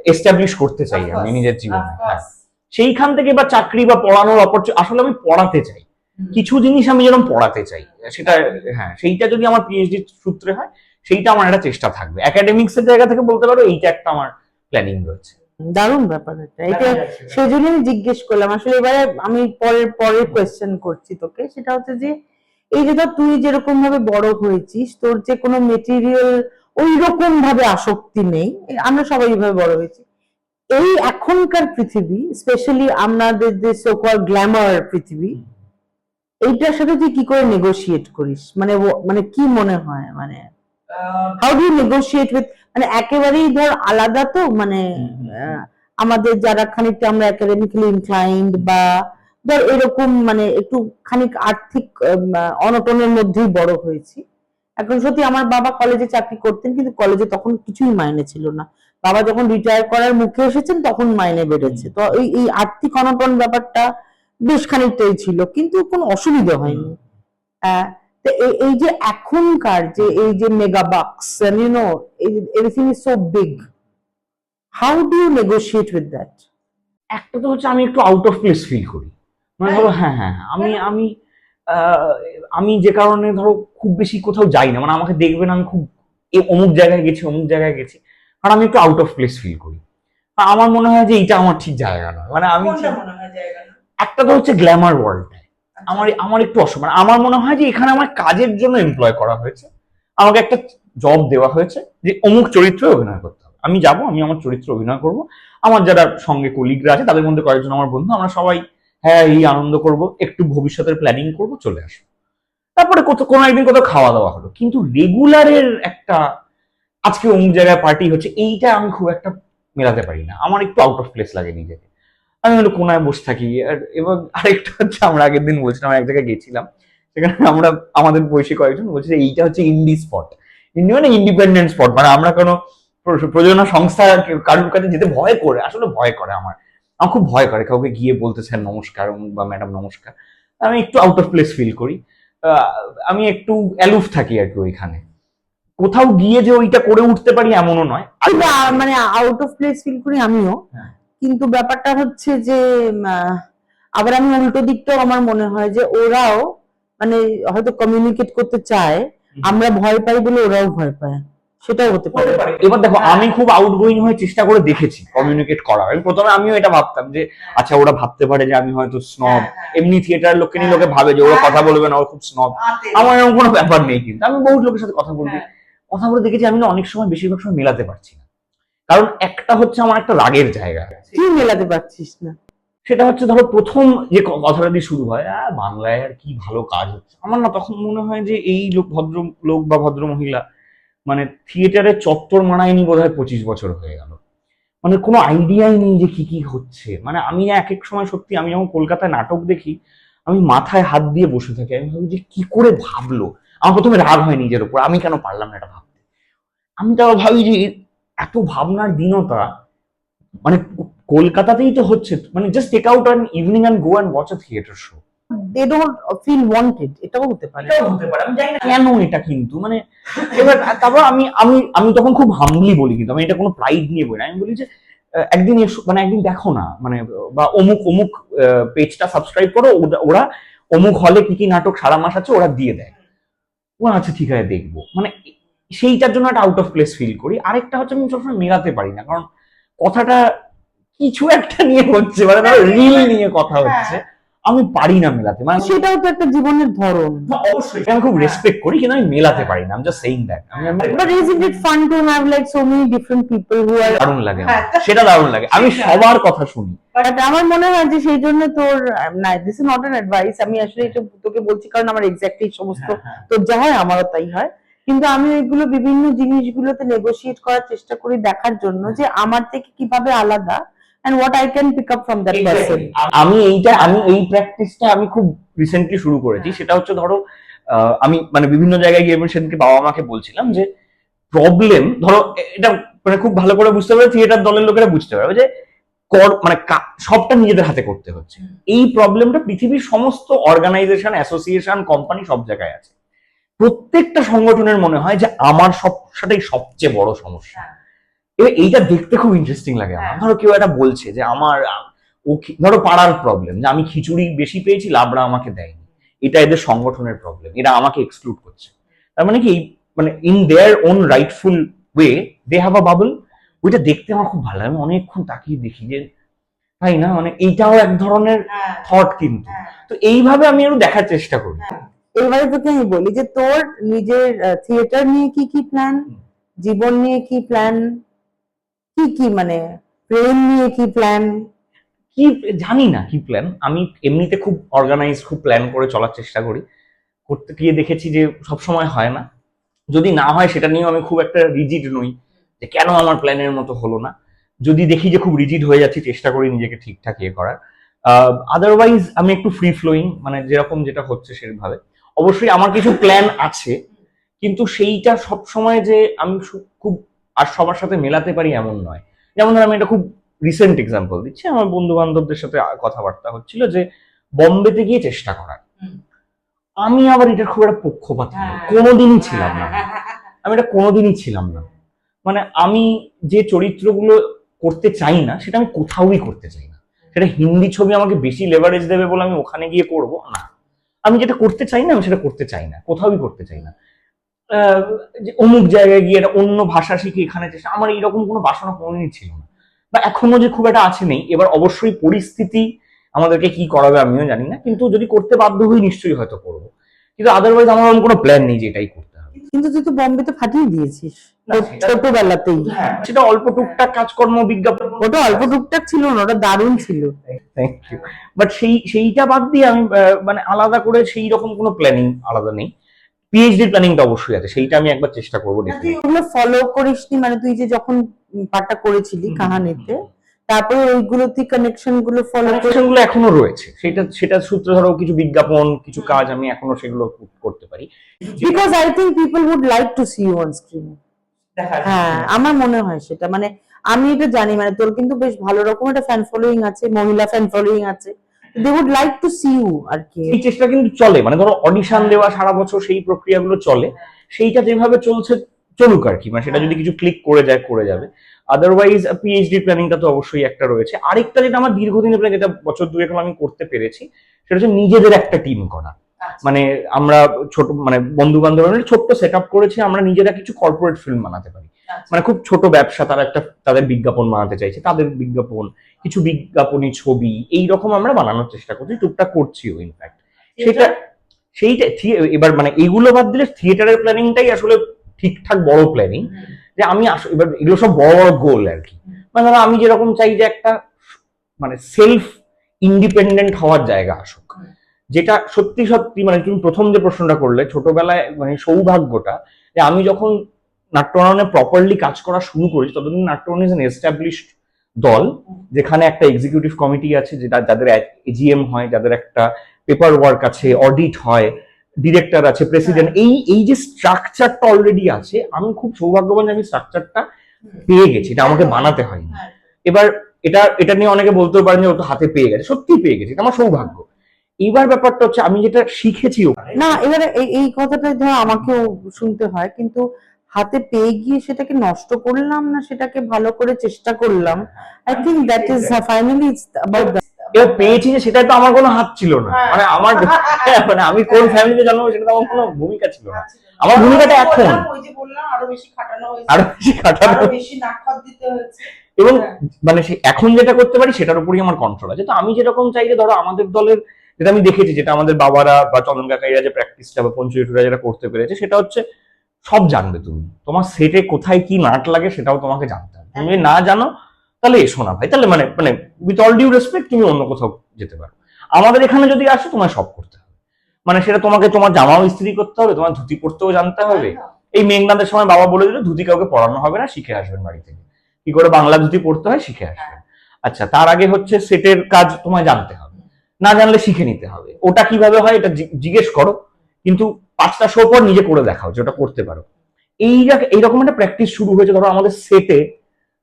এস্টাবলিশ করতে চাই আমি নিজের জীবনে হ্যাঁ সেইখান থেকে বা চাকরি বা পড়ানোর অপরচুনিটি আসলে আমি পড়াতে চাই কিছু জিনিস আমি যেরকম পড়াতে চাই সেটা হ্যাঁ সেইটা যদি আমার পিএইচডি সূত্রে হয় সেইটা আমার একটা চেষ্টা থাকবে একাডেমিক্স এর জায়গা থেকে বলতে পারো এইটা একটা আমার প্ল্যানিং রয়েছে দারুণ ব্যাপার এটা সেই জন্য আমি জিজ্ঞেস করলাম আসলে এবারে আমি পরের কোয়েশ্চেন করছি তোকে সেটা হচ্ছে যে এই যে তুই যেরকম ভাবে বড় হয়েছিস তোর যে কোনো মেটেরিয়াল ওই রকম ভাবে আসক্তি নেই, আমরা সবাই এইভাবে বড় হয়েছি। এই এখনকার পৃথিবী, স্পেশালি আমাদের যে সোকল গ্ল্যামার পৃথিবী, এইটার সাথে তুই কি করে নেগোশিয়েট করিস, মানে মানে কি মনে হয়, মানে হাউ ডু নেগোশিয়েট উইথ, মানে একেবারেই ধর আলাদা তো, মানে আমাদের যারা খানিকটা আমরা একাডেমিক্যালি ইনক্লাইন্ড বা ধর এরকম মানে একটু খানিক আর্থিক অনটনের মধ্যেই বড় হয়েছি। এখন সত্যি আমার বাবা কলেজে চাকরি করতেন, কিন্তু কলেজে তখন কিছুই মাইনে ছিল না। বাবা যখন রিটায়ার করার মুখে এসেছেন তখন মাইনে বেড়েছে। তো এই আর্থিক অনটন ব্যাপারটা বেশ খানিকটাই ছিল, কিন্তু কোনো অসুবিধা হয়নি। তো এই যে এখনকার যে এই যে মেগা বাক্স, you know, everything is so big, how do you negotiate with that? একটা তো হচ্ছে আমি একটু আউট অফ প্লেস ফিল করি, মানে ধরো হ্যাঁ আমি আমি আমি যে কারণে ধরো খুব বেশি কোথাও যাই না, মানে আমাকে দেখবেন আমি খুব অমুক জায়গায় গেছি অমুক জায়গায় গেছি, কারণ আমি একটু আউট অফ প্লেস ফিল করি। আমার মনে হয় যে এইটা আমার ঠিক জায়গা নয়, মানে আমি একটা তো হচ্ছে গ্ল্যামার ওয়ার্ল্ড, আমার একটু মানে আমার মনে হয় যে এখানে আমার কাজের জন্য এমপ্লয় করা হয়েছে, আমাকে একটা জব দেওয়া হয়েছে যে অমুক চরিত্রে অভিনয় করতে হবে, আমি যাব, আমি আমার চরিত্রে অভিনয় করব, আমার যারা সঙ্গে কলিগরা আছে তাদের মধ্যে কয়েকজন আমার বন্ধু, আমরা সবাই হ্যাঁ এই আনন্দ করব, একটু ভবিষ্যতের প্ল্যানিং করব, চলে আসবো, তারপরে কোনো একদিন কোথাও খাওয়া দাওয়া হলো। কিন্তু রেগুলারের একটা আজকে অমুক জায়গায় পার্টি হচ্ছে, এইটা আমি খুব একটা মেলাতে পারি না, আমার একটু আউট অফ প্লেস লাগে নিজেকে, আমি একটু কোনায় বসে থাকি। এবং আরেকটা হচ্ছে আমরা আগের দিন বলছিলাম এক জায়গায় গেছিলাম, সেখানে আমরা আমাদের বয়সী কয়েকজন বলছি যে এইটা হচ্ছে ইন্ডি স্পট, ইন্ডি মানে ইন্ডিপেন্ডেন্ট স্পট, মানে আমরা কোনো প্রযোজনা সংস্থা কারোর কাছে যেতে ভয় করে, আসলে ভয় করে আমার খুব ভয় করে কাউকে গিয়ে বলতে স্যার নমস্কার বা ম্যাডাম নমস্কার, আমি একটু আউট অফ প্লেস ফিল করি, আমি একটু অ্যালুফ থাকি আর কি ওইখানে, কোথাও গিয়ে যে ওইটা করে উঠতে পারি এমনও নয়, মানে আউট অফ প্লেস ফিল করি আমিও, কিন্তু ব্যাপারটা হচ্ছে যে আবার আমি উল্টো দিকটাও আমার মনে হয় যে ওরাও মানে হয়তো কমিউনিকেট করতে চায়, আমরা ভয় পাই বলে ওরাও ভয় পায়, সেটাও হতে পারে। এবার দেখো আমি খুব আউটগোয়িং হয়ে চেষ্টা করে দেখেছি কমিউনিকেট করার, প্রথমে আমিও এটা ভাবতাম যে আচ্ছা ওরা ভাবতে পারে যে আমি হয়তো স্নব, এমনি থিয়েটার লোককে নিয়ে লোকে ভাবে যে ওরা কথা বলবে না, ও খুব স্নব, আমার এরকম কোনো ব্যাপার নেই, কিন্তু আমি বহু লোকের সাথে কথা বলবি, কথা বলে দেখেছি আমি না অনেক সময় বেশিরভাগ সময় মেলাতে পারছি না, কারণ একটা হচ্ছে আমার একটা রাগের জায়গা, কি মেলাতে পারছিস না, সেটা হচ্ছে ধরো প্রথম যে কথাটা দিয়ে শুরু হয় বাংলায় আর কি ভালো কাজ হচ্ছে, আমার না তখন মনে হয় যে এই ভদ্র লোক বা ভদ্র মহিলা মানে থিয়েটারে চত্বর মানায়নি বোধহয় 25 বছর হয়ে গেল, মানে কোনো আইডিয়াই নেই যে কি কি হচ্ছে, মানে আমি এক এক সময় সত্যি আমি যখন কলকাতায় নাটক দেখি আমি মাথায় হাত দিয়ে বসে থাকি, আমি ভাবি যে কি করে ভাবলো, আমার প্রথমে রাগ হয় নিজের উপর, আমি কেন পারলাম না এটা ভাবতে, আমি তাও ভাবি যে এত ভাবনার দীনতা, মানে কলকাতাতেই তো হচ্ছে, মানে just take out an evening and go and watch a theatre show, they don't feel wanted, এটাও হতে পারে, আমি জানি না কেন এটা, কিন্তু মানে এবার তারপর আমি আমি আমি তখন খুব হামলি বলি, কিন্তু আমি এটা কোনো প্রাইড নিয়ে বলি না, আমি বলি যে একদিন মানে একদিন দেখো না, মানে বা অমুক অমুক পেজটা সাবস্ক্রাইব করো, ওরা অমুক হলে কি কি নাটক সারা মাস আছে ওরা দিয়ে দেয়, ও আচ্ছা ঠিক আছে দেখবো, মানে সেইটার জন্য একটা আউট অফ প্লেস ফিল করি। আরেকটা হচ্ছে আমি সবসময় মেলাতে পারি না, কারণ কথাটা কিছু একটা নিয়ে হচ্ছে, মানে ধরো রিল নিয়ে কথা হচ্ছে, আমি পারি না মেলাতে, মানে সেটাও তো একটা জীবনের ধরন, অবশ্যই আমি খুব রেসপেক্ট করি, কিন্তু আমি মেলাতে পারি না, আমি just saying that. But isn't it fun to have like so many different people who are, দারুণ লাগে, সেটা দারুণ লাগে, আমি সবার কথা শুনি, বাট আমার মনে হয় যে সেই জন্য তোর না, this is not an advice, আমি আসলে এটা তোকে বলছি কারণ আমার এক্স্যাক্টলি সমস্ত তোর যা হয় আমারও তাই হয়, কিন্তু আমি এগুলো বিভিন্ন জিনিসগুলোতে নেগোশিয়েট করার চেষ্টা করি, দেখার জন্য যে আমার থেকে কিভাবে আলাদা and what I can pick up from that person. আমি এই প্র্যাকটিসটা আমি খুব রিসেন্টলি শুরু করেছি, সেটা হচ্ছে ধরো আমি মানে বিভিন্ন জায়গায় গিয়ে সেদিনকে বাবা মাকে বলছিলাম যে প্রবলেম ধরো এটা মানে খুব ভালো করে বুঝতে পারবে, থিয়েটার দলের লোকেরা বুঝতে পারবে যে মানে সবটা নিজেদের হাতে করতে হচ্ছে, এই প্রবলেমটা পৃথিবীর সমস্ত অর্গানাইজেশন, অ্যাসোসিয়েশন, কোম্পানি সব জায়গায় আছে, প্রত্যেকটা সংগঠনের মনে হয় যে আমার সবটাই সবচেয়ে বড় সমস্যা, এবার এইটা দেখতে খুব ইন্টারেস্টিং লাগে আমার, ধরো কেউ একটা বলছে যে আমার ও ধরো পাড়ার প্রবলেম যে আমি খিচুড়ি বেশি পেয়েছি লাবড়া আমাকে দেয়নি, এটা এদের সংগঠনের প্রবলেম, এরা আমাকে এক্সক্লুড করছে, তার মানে কি মানে in their own rightful way they have a bubble, ওইটা দেখতে আমার খুব ভালো লাগে, আমি অনেকক্ষণ তাকিয়ে দেখি যে তাই না, মানে এইটাও এক ধরনের থট, কিন্তু তো এইভাবে আমি আরো দেখার চেষ্টা করি। এবারে তোকে আমি বলি যে তোর নিজের থিয়েটার নিয়ে কি কি প্ল্যান, জীবন নিয়ে কি প্ল্যান, কি মানে প্রেম নিয়ে কি প্ল্যান? কি জানি না কি প্ল্যান। আমি এমনিতে খুব অর্গানাইজ, খুব প্ল্যান করে চলার চেষ্টা করি। করতে গিয়ে দেখেছি যে সবসময় হয় না। যদি না হয় সেটা নিয়েও আমি খুব একটা রিজিড নই যে কেন আমার প্ল্যানের মতো হলো না। যদি দেখি যে খুব রিজিড হয়ে যাচ্ছি, চেষ্টা করি নিজেকে ঠিকঠাক ইয়ে করার। আদারওয়াইজ আমি একটু ফ্রি ফ্লোয়িং, মানে যেরকম যেটা হচ্ছে সেভাবে। অবশ্যই আমার কিছু প্ল্যান আছে, কিন্তু সেইটা সব সময় যে আমি খুব আর সবার সাথে মেলাতে পারি এমন নয়। যেমন ধর আমি এটা খুব রিসেন্ট এক্সাম্পল দিচ্ছি, আমার বন্ধু বান্ধবদের সাথে কথাবার্তা হচ্ছিল যে বম্বেতে গিয়ে চেষ্টা করার। আমি আবার এটা খুব একটা পক্ষপাত কোনোদিনই ছিলাম না। আমি এটা কোনোদিনই ছিলাম না। মানে আমি যে চরিত্রগুলো করতে চাই না সেটা আমি কোথাওই করতে চাই না। সেটা হিন্দি ছবি আমাকে বেশি লেভারেজ দেবে বলে আমি ওখানে গিয়ে করবো না। আমি যেটা করতে চাই না আমি সেটা করতে চাই না, কোথাওই করতে চাই না। যে অমুক জায়গায় গিয়ে একটা অন্য ভাষা শিখে এখানে চেষ্টা, আমার এইরকম কোনো বাসনা কোনোদিনই ছিল না, বা এখনো যে খুব একটা আছে নেই। এবার অবশ্যই পরিস্থিতি আমাদেরকে কি করাবে আমিও জানি না, কিন্তু যদি করতে বাধ্য হই নিশ্চয়ই হয়তো করবো। কিন্তু আদারওয়াইজ আমার এমন কোনো প্ল্যান নেই যে এটাই করতে হবে। কিন্তু তুই তো বম্বেতে ফাটিয়ে দিয়েছিস ছোটবেলাতেই। সেটা অল্প টুকটাক কাজকর্ম, বিজ্ঞাপন। ওটা অল্প টুকটাক ছিল না, ওটা দারুণ ছিল। Thank you. বাট সেইটা বাদ দিয়ে আমি মানে আলাদা করে সেই রকম কোনো প্ল্যানিং আলাদা নেই। পিএইচডি প্ল্যানিংটা অবশ্যই আছে, সেইটা আমি একবার চেষ্টা করবো। তুই ওগুলো ফলো করিসনি, মানে তুই যে যখন পাঠটা করেছিলি কাহানিতে, তারপরে ওইগুলো তুই কানেকশন গুলো ফলো গুলো এখনো রয়েছে। সেটা সূত্রে ধরো কিছু বিজ্ঞাপন, কিছু কাজ আমি এখনো সেগুলো করতে পারি। Because I think people would like to see you on screen. হ্যাঁ, আমার মনে হয় সেটা, মানে আমি এটা জানি, মানে তোর কিন্তু বেশ ভালো রকম একটা ফ্যান ফলোইং আছে, মহিলা ফ্যান ফলোইং আছে, they would like to see you আর কি। এই চেষ্টা কিন্তু চলে, মানে ধরো অডিশন দেওয়া সারা বছর সেই প্রক্রিয়াগুলো চলে। সেইটা যেভাবে চলছে চলুক আর কি, মানে সেটা যদি কিছু ক্লিক করে যায় করে যাবে। আদারওয়াইজ পিএইচডি প্ল্যানিংটা তো অবশ্যই একটা রয়েছে। আরেকটা যেটা আমার দীর্ঘদিনের প্ল্যান, যেটা বছর দুয়েক হলো আমি করতে পেরেছি, সেটা হচ্ছে নিজেদের একটা টিম করা। মানে আমরা ছোট, মানে বন্ধু বান্ধব ছোট্ট সেট আপ করেছি, আমরা নিজেরা কিছু কর্পোরেট ফিল্ম বানাতে পারি। মানে খুব ছোট ব্যবসা, তারা একটা তাদের বিজ্ঞাপন বানাতে চাইছে, তাদের বিজ্ঞাপন, কিছু বিজ্ঞাপনী ছবি এইরকম আমরা বানানোর চেষ্টা করছি, টুকটাক করছিও ইনফ্যাক্ট। সেইটা এবার মানে এইগুলো বাদ দিলে থিয়েটারের প্ল্যানিংটাই আসলে ঠিকঠাক বড় প্ল্যানিং। যে আমি এবার এগুলো সব বড় বড় গোল আর কি। মানে ধরো আমি যেরকম চাই যে একটা মানে সেলফ ইন্ডিপেন্ডেন্ট হওয়ার জায়গা আসুক, যেটা সত্যি সত্যি, মানে তুমি প্রথম যে প্রশ্নটা করলে ছোটবেলায়, মানে সৌভাগ্যটা যে আমি যখন নাট্যরণে প্রপারলি কাজ করা শুরু করেছি, ততদিন নাট্যরণ ইজ এন এস্টাবলিশড দল, যেখানে একটা এক্সিকিউটিভ কমিটি আছে, যেটা যাদের এজিএম হয়, যাদের একটা পেপার ওয়ার্ক আছে, অডিট হয়, ডিরেক্টর আছে, প্রেসিডেন্ট, এই যে স্ট্রাকচারটা অলরেডি আছে। আমি খুব সৌভাগ্যবান যে আমি স্ট্রাকচারটা পেয়ে গেছি, এটা আমাকে বানাতে হয়নি। এবার এটা নিয়ে অনেকে বলতেও পারেন যে ও তো হাতে পেয়ে গেছে, সত্যি পেয়ে গেছে, এটা আমার সৌভাগ্য। এইবার ব্যাপারটা হচ্ছে আমি যেটা শিখেছি না, এবারে এই কথাটা ধর আমাকেও শুনতে হয়, কিন্তু হাতে পেয়ে গিয়ে সেটাকে নষ্ট করলাম না, সেটাকে ভালো করে চেষ্টা করলাম। I think that is finally it's about that. এবার পেয়েছি যে সেটা তো আমার কোনো হাত ছিল না, মানে আমার মানে আমি কোন ফ্যামিলিতে জন্ম সেটা তো আমার কোনো ভূমিকা ছিল না। আমার ভূমিকাটা এখন আরো বেশি খাটানো হয়েছে, আরো বেশি নাক দিতে হয়েছে। এবং মানে এখন যেটা করতে পারি সেটার উপরই আমার কন্ট্রোল আছে। তো আমি যেরকম চাই যে ধরো আমাদের দলের, যেটা আমি দেখেছি, যেটা আমাদের বাবারা বা চন্দন কাকাইরা যে প্র্যাকটিসটা বা পঞ্চুরা যেটা করতে পেরেছে, সেটা হচ্ছে সব জানবে তুমি, তোমার সেটে কোথায় কি নাট লাগে সেটাও তোমাকে জানতে হবে। তুমি না জানো তাহলে এসো না ভাই, তাহলে মানে মানে উইথ অল ডিউ রেসপেক্ট তুমি অন্য কোথাও যেতে পারো। আমাদের এখানে যদি আসো তোমার সব করতে হবে, মানে সেটা তোমাকে তোমার জামাও ইস্ত্রি করতে হবে, তোমার ধুতি পরতেও জানতে হবে। এই মেঘনাদের সময় বাবা বলে দিল ধুতি কাউকে পরানো হবে না, শিখে আসবেন বাড়ি থেকে কি করে বাংলা ধুতি পড়তে হয়, শিখে আসবেন। আচ্ছা, তার আগে হচ্ছে সেটের কাজ তোমায় জানতে হবে, না জানলে শিখে নিতে হবে। ওটা কিভাবে হয় এটা জিজ্ঞেস করো, কিন্তু 5টা শো পর নিজে করে দেখাও যে ওটা করতে পারো। এইরকম একটা প্র্যাকটিস শুরু হয়েছে। ধরো আমাদের সেটে,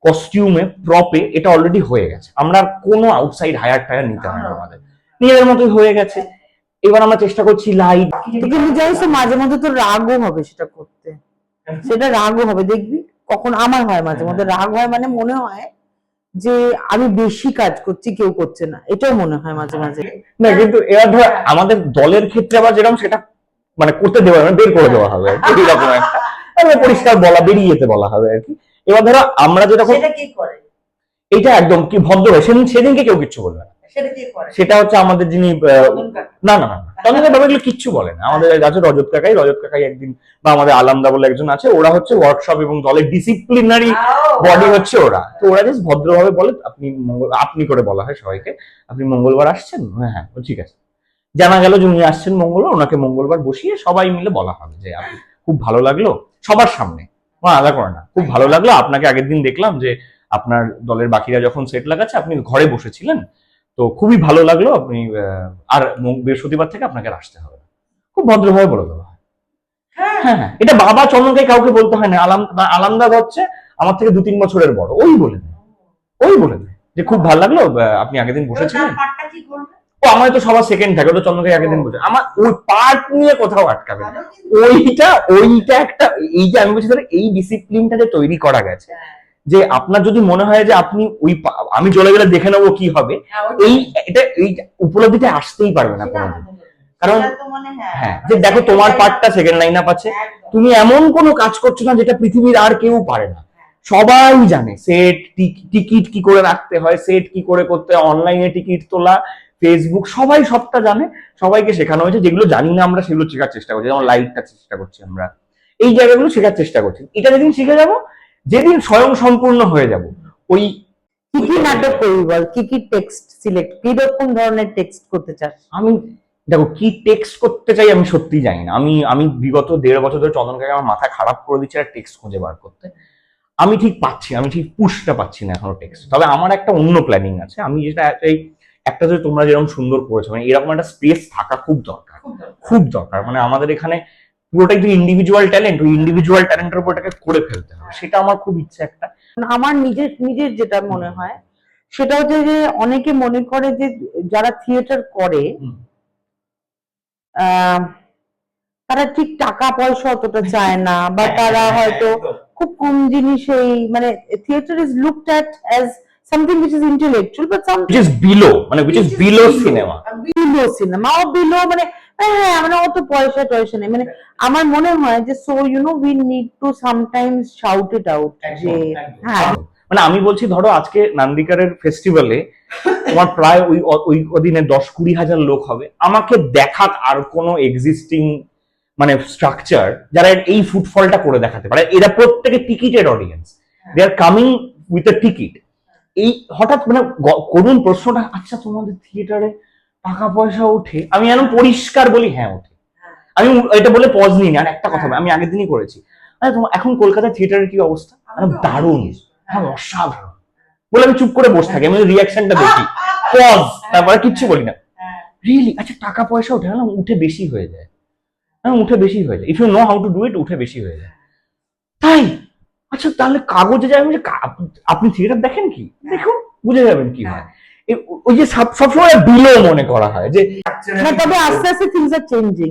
কস্টিউমে, প্রপে এটা অলরেডি হয়ে গেছে। আমরা কোনো আউটসাইড হায়ার নিতে হয় না, আমাদের নিজেদের মতোই হয়ে গেছে। এবার আমরা চেষ্টা করছি লাইট। কিন্তু জানিস তো মাঝে মধ্যে তো রাগও হবে সেটা করতে, সেটা রাগও হবে দেখবি। কখন আমার হয় মাঝে মধ্যে রাগ হয়, মানে মনে হয় যে আমি বেশি কাজ করছি, কেউ করছে না, এটাও মনে হয় মাঝে মাঝে। না, কিন্তু এবার ধর আমাদের দলের ক্ষেত্রে আবার যেরকম সেটা মানে করতে দেওয়া হবে, বের করে দেওয়া হবে আর কি, এরকম একটা পরিষ্কার বলা, বেরিয়ে যেতে বলা হবে আর কি। এবার ধরো আমরা যেরকম, এইটা একদম কি ভদ্র হয়, সেদিনকে কেউ কিচ্ছু বলবে না। সেটা হচ্ছে আমাদের যিনি, না না না চন্দনকার বাবা এগুলো কিচ্ছু বলে না। আমাদের আছে রজত কাকাই একদিন, বা আমাদের আলামদা বলে একজন আছে, ওরা হচ্ছে ওয়ার্কশপ এবং দলের ডিসিপ্লিনারি বডি হচ্ছে ওরা। তো ওরা জাস্ট ভদ্রভাবে বলে, আপনি করে বলা হয় সবাইকে, আপনি মঙ্গলবার আসছেন? হ্যাঁ, ঠিক আছে। জানা গেল যে উনি আসছেন মঙ্গলবার, ওনাকে মঙ্গলবার বসিয়ে সবাই মিলে বলা হবে যে আপনি খুব ভালো লাগলো, সবার সামনে, আলাদা করে না, খুব ভালো লাগলো আপনাকে, আগের দিন দেখলাম যে আপনার দলের বাকিরা যখন সেট লাগাচ্ছে আপনি ঘরে বসেছিলেন, তো খুবই ভালো লাগলো, আপনি আর বৃহস্পতিবার থেকে আপনাকে আর আসতে হবে না। খুব ভদ্রভাবে বলে দেওয়া হয়। হ্যাঁ, এটা বাবা চন্দনকে কাউকে বলতে হয় না। আলামদা হচ্ছে আমার থেকে 2-3 বছরের বড়, ওই বলে দেয় যে খুব ভালো লাগলো, আপনি আগের দিন বসেছিলেন। ও আমার তো সবার সেকেন্ড থাকে, ওটা চন্দ্রকে আগের দিন বসে, আমার ওই পার্ট নিয়ে কোথাও আটকাবে না। ওইটা একটা, এই যে আমি বলছি এই ডিসিপ্লিনটা যে তৈরি করা গেছে, যে আপনার যদি মনে হয় যে আপনি আমি চলে গেলে দেখে নেবো কি হবে, এই উপলব্ধিতে আসতেই পারবে না কোনোদিন। কারণ হ্যাঁ, যে দেখো তোমার পার্টটা সেকেন্ড লাইন আপ আছে, তুমি এমন কোনো কাজ করছো না যেটা পৃথিবীর আর কেউ পারে না। সবাই জানে সেট, টিকিট কি করে রাখতে হয়, সেট কি করে করতে হয়, অনলাইনে টিকিট তোলা, ফেসবুক, সবাই সবটা জানে, সবাইকে শেখানো হয়েছে। যেগুলো জানি না আমরা সেগুলো শেখার চেষ্টা করছি, যেমন লাইটটা চেষ্টা করছি আমরা, এই জায়গাগুলো শেখার চেষ্টা করছি। এটা যেদিন শিখে যাব, যেদিন স্বয়ং সম্পূর্ণ হয়ে যাব, ওই কি কি নাটক করবি বল, কি কি টেক্সট সিলেক্ট, কি রকম ধরনের টেক্সট করতে চাস? আমি দেখো কি টেক্সট করতে চাই আমি সত্যি জানি না। আমি বিগত 1.5 বছর ধরে চন্দনকাকে আমার মাথা খারাপ করে দিচ্ছে আর টেক্সট খুঁজে বার করতে। আমি ঠিক পুশটা পাচ্ছি না এখনো টেক্সট। তবে আমার একটা অন্য প্ল্যানিং আছে। আমি যেটা একটা যে তোমরা যেরকম সুন্দর করেছো, মানে এরকম একটা স্পেস থাকা খুব দরকার। মানে আমাদের এখানে পুরোটাই তো ইন্ডিভিজুয়াল ট্যালেন্ট, ওই ইন্ডিভিজুয়াল ট্যালেন্টের উপর এটাকে করে ফেলতে হবে, সেটা আমার খুব ইচ্ছা একটা। আমার নিজের যেটা মনে হয় সেটা হচ্ছে যে অনেকে মনে করে যে যারা থিয়েটার করে তারা ঠিক টাকা পয়সা অতটা চায় না, বা তারা হয়তো খুব কম জিনিসেই, মানে theatre is looked at as something which is intellectual but something which is below cinema or below, মানে হ্যাঁ, মানে অত পয়সা নেই, মানে আমার মনে হয় যে so we need to sometimes shout it out যে হ্যাঁ, মানে আমি বলছি ধরো আজকে নান্দিকারের ফেস্টিভ্যালে তোমার প্রায় ওই দিনে 10-20 হাজার লোক হবে, আমাকে দেখাক আর কোনো এক্সিস্টিং মানে স্ট্রাকচার যারা এই ফুটফলটা করে দেখাতে পারে। এরা প্রত্যেকে ticketed audience, they are coming with a ticket. এই হঠাৎ মানে করুন প্রশ্নটা, আচ্ছা তোমাদের থিয়েটারে টাকা পয়সা ওঠে? আমি এরকম পরিষ্কার বলি হ্যাঁ ওঠে। আমি এটা বলে পজ নিই না। আর একটা কথা আমি আগের দিনই করেছি, এখন কলকাতার থিয়েটারের কি অবস্থা? দারুণ, হ্যাঁ অসাধারণ বলে আমি চুপ করে বসে থাকি, আমি রিয়াকশনটা দেখি, পজ, তারপরে কিচ্ছু বলি না। রিয়েলি আচ্ছা টাকা পয়সা ওঠে না? উঠে বেশি হয়ে যায়, if you know how to do it, উঠে বেশি হয়ে যায়। তাই আচ্ছা তাহলে কাগজে যাই, আপনি থিয়েটার দেখেন কি, দেখুন বুঝে যাবেন কি হয়। ওই যে সবসময় বিলো মনে করা হয় যে, তবে আস্তে আস্তে থিংস আর চেঞ্জিং।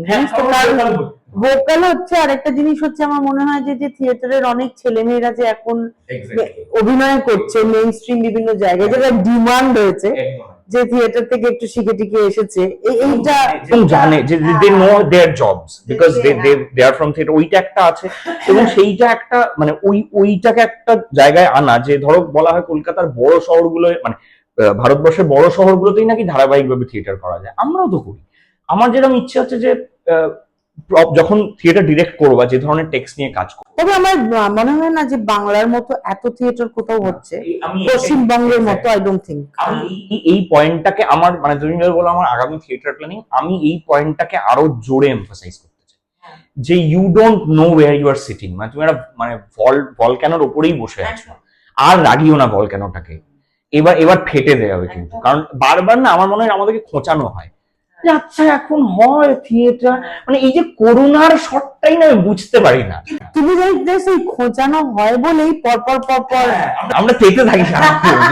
ভোকাল হচ্ছে, আর একটা জিনিস হচ্ছে আমার মনে হয় যে থিয়েটারের অনেক ছেলেমেয়েরা যে এখন অভিনয় করছে মেইন স্ট্রিম বিভিন্ন জায়গায়, যেটা ডিমান্ড হয়েছে যে থিয়েটার থেকে একটু শিখে টিকে এসেছে, এইটা জানে যে they know their jobs because they are from theatre, ওইটা একটা আছে। এবং সেইটা একটা মানে ওইটাকে একটা জায়গায় আনা, যে ধরো বলা হয় কলকাতার বড় শহরগুলো, মানে ভারতবর্ষের বড় শহরগুলোতেই নাকি ধারাবাহিকভাবে থিয়েটার করা যায়, আমরাও তো করি। আমার যেরকম ইচ্ছে হচ্ছে যে যখন থিয়েটার ডিরেক্ট করবো, যে ধরনের টেক্সট নিয়ে কাজ করবো, তবে আমার মনে হয় না যে বাংলার মতো এত থিয়েটার কোথাও হচ্ছে, পশ্চিমবঙ্গের মতো আই ডোন্ট থিঙ্ক। এই পয়েন্টটাকে আমার মানে তুমি বলো আমার আগামী থিয়েটার প্ল্যানিং, আমি এই পয়েন্টটাকে আরো জোরে এমফাসাইজ করতে চাই, যে you don't know where you are sitting. মানে তুমি একটা মানে ভলক্যানোর উপরেই বসে আছো, আর রাগিও না ভলক্যানোটাকে, এবার ফেটে দেওয়া হবে কিন্তু। কারণ বারবার না আমার মনে হয় আমাদেরকে খোঁচানো হয়, আচ্ছা এখন হয় থিয়েটার, মানে এই যে করোনার শটটাই না আমি বুঝতে পারি না। তুমি জানিস এই খোঁচানো হয় বলেই পরপর আমরা চেতে থাকি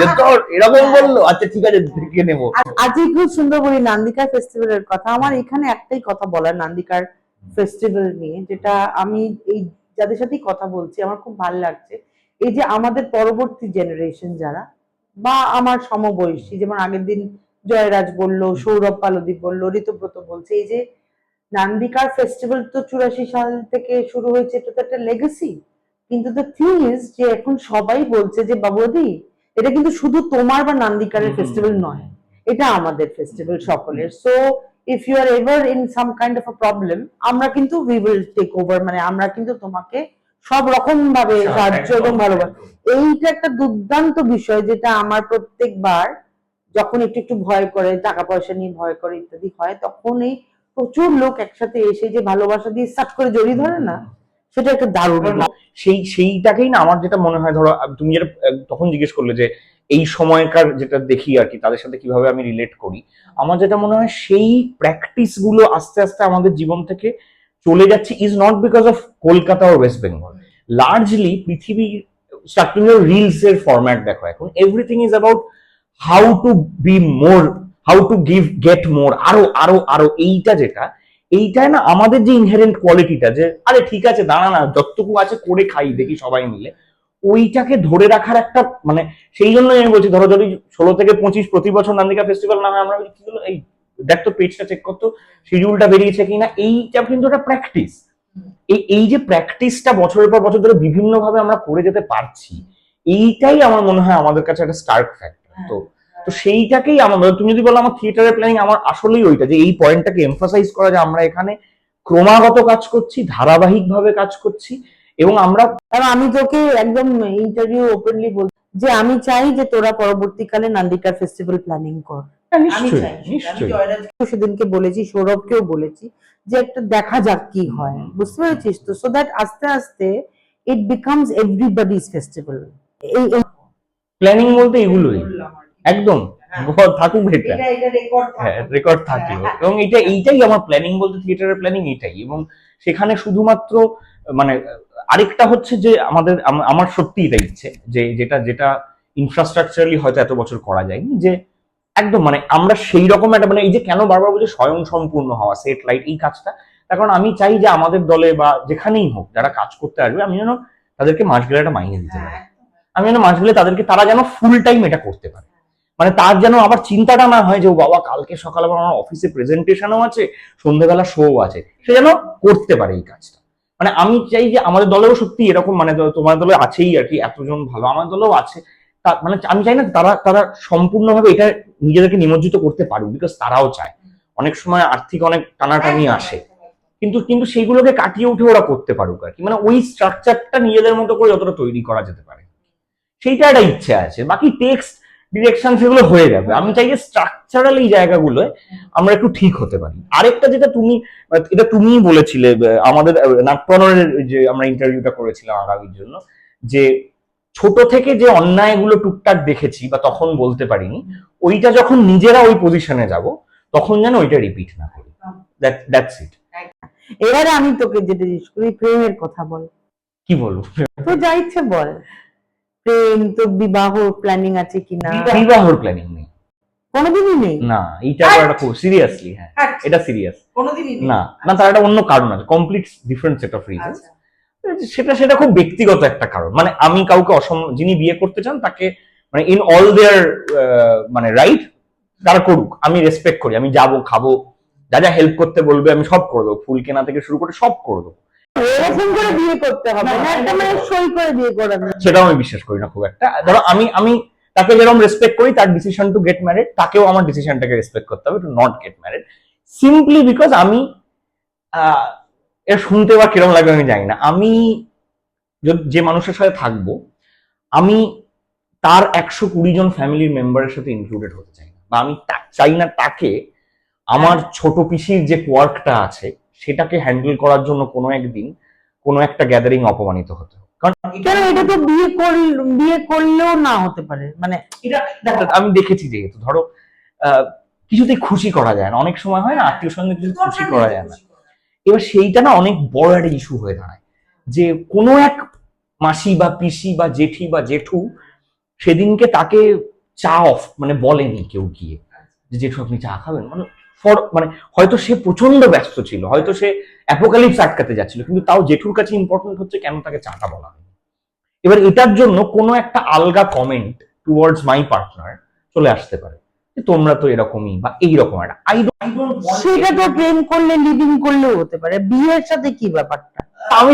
যে তোর এরকম বললো, আচ্ছা ঠিক আছে দেখে নেবো। আজকে খুব সুন্দর বলি নান্দিকার ফেস্টিভ্যালের কথা। আমার এখানে একটাই কথা বলার নান্দিকার ফেস্টিভ্যাল নিয়ে, যেটা আমি এই যাদের সাথেই কথা বলছি আমার খুব ভালো লাগছে, এই যে আমাদের পরবর্তী জেনারেশন যারা, বা আমার সমবয়সী, যেমন আগের দিন জয়রাজ বললো, সৌরভ পালদীপ বললো, ঋতুব্রত বলছে, এই যে নান্দিকার ফেস্টিভ্যাল তো 84 সাল থেকে শুরু হয়েছে, এটা তো একটা লেগেসি। কিন্তু দ্য থিং ইজ যে এখন সবাই বলছে যে বাবুদি এটা কিন্তু শুধু তোমার বা নান্দিকারের ফেস্টিভ্যাল নয়, এটা আমাদের ফেস্টিভ্যাল সকলের। So if you are ever in some kind of a problem, আমরা কিন্তু উই উইল টেক ওভার, মানে আমরা কিন্তু তোমাকে সব রকম ভাবে সাহায্য এবং ভালোবাসা। এইটা একটা দুর্দান্ত বিষয়, যেটা আমার প্রত্যেকবার যখন একটু একটু ভয় করে, টাকা পয়সা নিয়ে ভয় করে ইত্যাদি হয়, তখন এই প্রচুর লোক একসাথে এসে যে ভালোবাসা দিয়ে সাট করে জড়িয়ে ধরে না, সেটা একটা দারুণ। সেইটাকেই না আমার যেটা মনে হয়, ধরো তুমি যেটা তখন জিজ্ঞেস করলে যে এই সময়কার যেটা দেখি আর কি, তাদের সাথে কিভাবে আমি রিলেট করি, আমার যেটা মনে হয় সেই প্র্যাকটিস গুলো আস্তে আস্তে আমাদের জীবন থেকে চলে যাচ্ছে, is not because of Kolkata ও ওয়েস্ট বেঙ্গল। লার্জলি পৃথিবী রিলস এর ফরম্যাট দেখো এখন, everything is about how to be more, how to get more, আরো আরো আরো। এইটাই না আমাদের যে ইনহেরেন্ট কোয়ালিটিটা, যে আরে ঠিক আছে দাঁড়া না, যতটুকু আছে করে খাই দেখি সবাই মিলে, ওইটাকে ধরে রাখার একটা মানে, সেই জন্যই আমি বলছি ধরো যদি 16 থেকে 25 প্রতি বছর নান্দিকা ফেস্টিভ্যাল নামে আমরা কি হলো, এই দেখ তো পেজটা চেক করতো শিডিউলটা বেরিয়েছে কিনা, এইটা কিন্তু একটা প্র্যাকটিস। এই যে প্র্যাকটিসটা বছরের পর বছর ধরে বিভিন্ন ভাবে আমরা করে যেতে পারছি, এইটাই আমার মনে হয় আমাদের কাছে একটা স্টার্ক ফ্যাক্টর। তো সেইটাকেই আমার, তুমি যদি বলো আমার থিয়েটারের প্ল্যানিং, আমার আসলেই ওইটা, যে এই পয়েন্টটাকে এমফাসাইজ করা, যে আমরা এখানে ক্রমাগত কাজ করছি, ধারাবাহিক ভাবে কাজ করছি, এবং আমি তোকে একদম ইন্টারভিউ ওপেনলি বল যে আমি চাই যে তোরা পরবর্তীকালে নান্দিকা ফেস্টিভ্যাল প্ল্যানিং কর। সেদিনকে বলেছি, সৌরভকেও বলেছি যে একটা দেখা যাক কি হয়, বুঝতে পেরেছিস তো, সো দ্যাট আস্তে আস্তে ইট বিকামস এভরিবডিজ ফেস্টিভ্যাল। এই প্ল্যানিং বলতে এগুলোই একদম থাকুক, এটা রেকর্ড থাকলো, এবং এইটাই আমার প্ল্যানিং বলতে, থিয়েটারের প্ল্যানিং এইটাই। এবং সেখানে শুধুমাত্র মানে আরেকটা হচ্ছে যে আমার সত্যি এটা ইচ্ছে, যে যেটা ইনফ্রাস্ট্রাকচারালি হয়তো এত বছর করা যায়নি, যে একদম মানে আমরা সেই রকম একটা, মানে এই যে কেন বারবার বলছি স্বয়ং সম্পূর্ণ হওয়া, সেট লাইট, এই কাজটা, তার কারণ আমি চাই যে আমাদের দলে বা যেখানেই হোক যারা কাজ করতে আসবে, আমি যেন তাদেরকে মাস গেলে একটা মাইনে দিতে পারি, আমি যেন মাস গেলে তারা যেন ফুল টাইম এটা করতে পারে, মানে তার যেন আবার চিন্তাটা না হয় যে ও বাবা কালকে সকালে আমার অফিসে প্রেজেন্টেশনও আছে, সন্ধ্যেবেলা শো আছে, সে যেন করতে পারে এই কাজটা। মানে আমি চাই যে আমাদের দলেও সত্যি এরকম, মানে তোমার দলে আছেই আর কি এতজন ভালো, আমার দলেও আছে, মানে আমি চাই না তারা সম্পূর্ণভাবে এটা নিজেদেরকে নিমজ্জিত করতে পারুক, বিকজ তারাও চায়। অনেক সময় আর্থিক অনেক টানাটানি আসে, কিন্তু সেইগুলোকে কাটিয়ে উঠে ওরা করতে পারুক আর কি, মানে ওই স্ট্রাকচারটা নিজেদের মতো করে যতটা তৈরি করা যেতে পারে, সেইটা একটা ইচ্ছে আছে। বাকি টেক্সট ডিরেকশন সেগুলো হয়ে যাবে, আমি চাই যে স্ট্রাকচারাল এই জায়গাগুলোয় আমরা একটু ঠিক হতে পারি। আরেকটা যেটা এটা তুমিই বলেছিলে আমাদের নাট্যনরের যে আমরা ইন্টারভিউটা করেছিলাম আগামীর জন্য, যে ছোট থেকে যে অন্যায়গুলো টুকটাক দেখেছি বা তখন বলতে পারিনি, ওইটা যখন নিজেরা ওই পজিশনে যাব তখন যেন ওইটা রিপিট না করি। That's it. এবারে আমি তোকে যেটা জিজ্ঞেস করি, প্রেমের কথা বল। কি বলবো? তো যা ইচ্ছে বল। প্রেম, তো বিবাহ প্ল্যানিং আছে কিনা? বিবাহর প্ল্যানিং নেই, কোনোদিনই নেই। না, এইটা একটা খুব সিরিয়াসলি, হ্যাঁ এটা সিরিয়াস, কোনোদিনই না না, তার একটা অন্য কারণ আছে, complete different set of reasons. সেটা খুব ব্যক্তিগত একটা কারণ, মানে আমি কাউকে যিনি বিয়ে করতে চান তাকে, মানে ইন অল দেয়ার মানে রাইট, তারা করুক, আমি রেসপেক্ট করি, আমি যাবো খাবো, যা যা হেল্প করতে বলবে আমি সব করে দেবো, ফুল কেনা থেকে শুরু করে সব করে দেবো। এরকম করে বিয়ে করতে হবে না, একটা মানে সই করে বিয়ে করা না, সেটাও আমি বিশ্বাস করি না খুব একটা। ধরো আমি তাকে যেরকম রেসপেক্ট করি, তার ডিসিশন টু গেট ম্যারিড, তাকেও আমার ডিসিশনটাকে রেসপেক্ট করতে হবে to not get married, simply because আমি এটা শুনতে বা কিরকম লাগবে আমি জানি না, আমি যে মানুষের সাথে থাকবো আমি তার 120 জন ফ্যামিলির মেম্বারের সাথে ইনক্লুডেড হতে চাই না, বা আমি চাই না তাকে আমার ছোট পিসির যে কোয়ার্কটা আছে সেটাকে হ্যান্ডেল করার জন্য কোনো একদিন কোনো একটা গ্যাদারিং অপমানিত হতে হবে। কারণ এটা তো বিয়ে করলেও না হতে পারে, মানে এটা আমি দেখেছি, যেহেতু ধরো কিছুতেই খুশি করা যায় না, অনেক সময় হয় না আত্মীয় স্বজনদের কিছু খুশি করা যায় না, এবার সেইটা না অনেক বড় একটা ইস্যু হয়ে দাঁড়ায়, যে কোনো এক মাসি বা পিসি বা জেঠি বা জেঠু সেদিনকে তাকে চা অফ মানে বলেনি কেউ গিয়ে, যে জেঠু আপনি চা খাবেন, মানে হয়তো সে প্রচন্ড ব্যস্ত ছিল, হয়তো সে অ্যাপোকালিপস আটকাতে যাচ্ছিল, কিন্তু তাও জেঠুর কাছে ইম্পর্টেন্ট হচ্ছে কেন তাকে চাটা বলা হয়নি। এবার এটার জন্য কোনো একটা আলগা কমেন্ট টুয়ার্ডস মাই পার্টনার চলে আসতে পারে, যে তোমরা তো এরকমই বা এইরকম একটা, সেটা তো প্রেম করলে লিভিং করলেও হতে পারে, বিয়ের সাথে কি ব্যাপারটা? আমি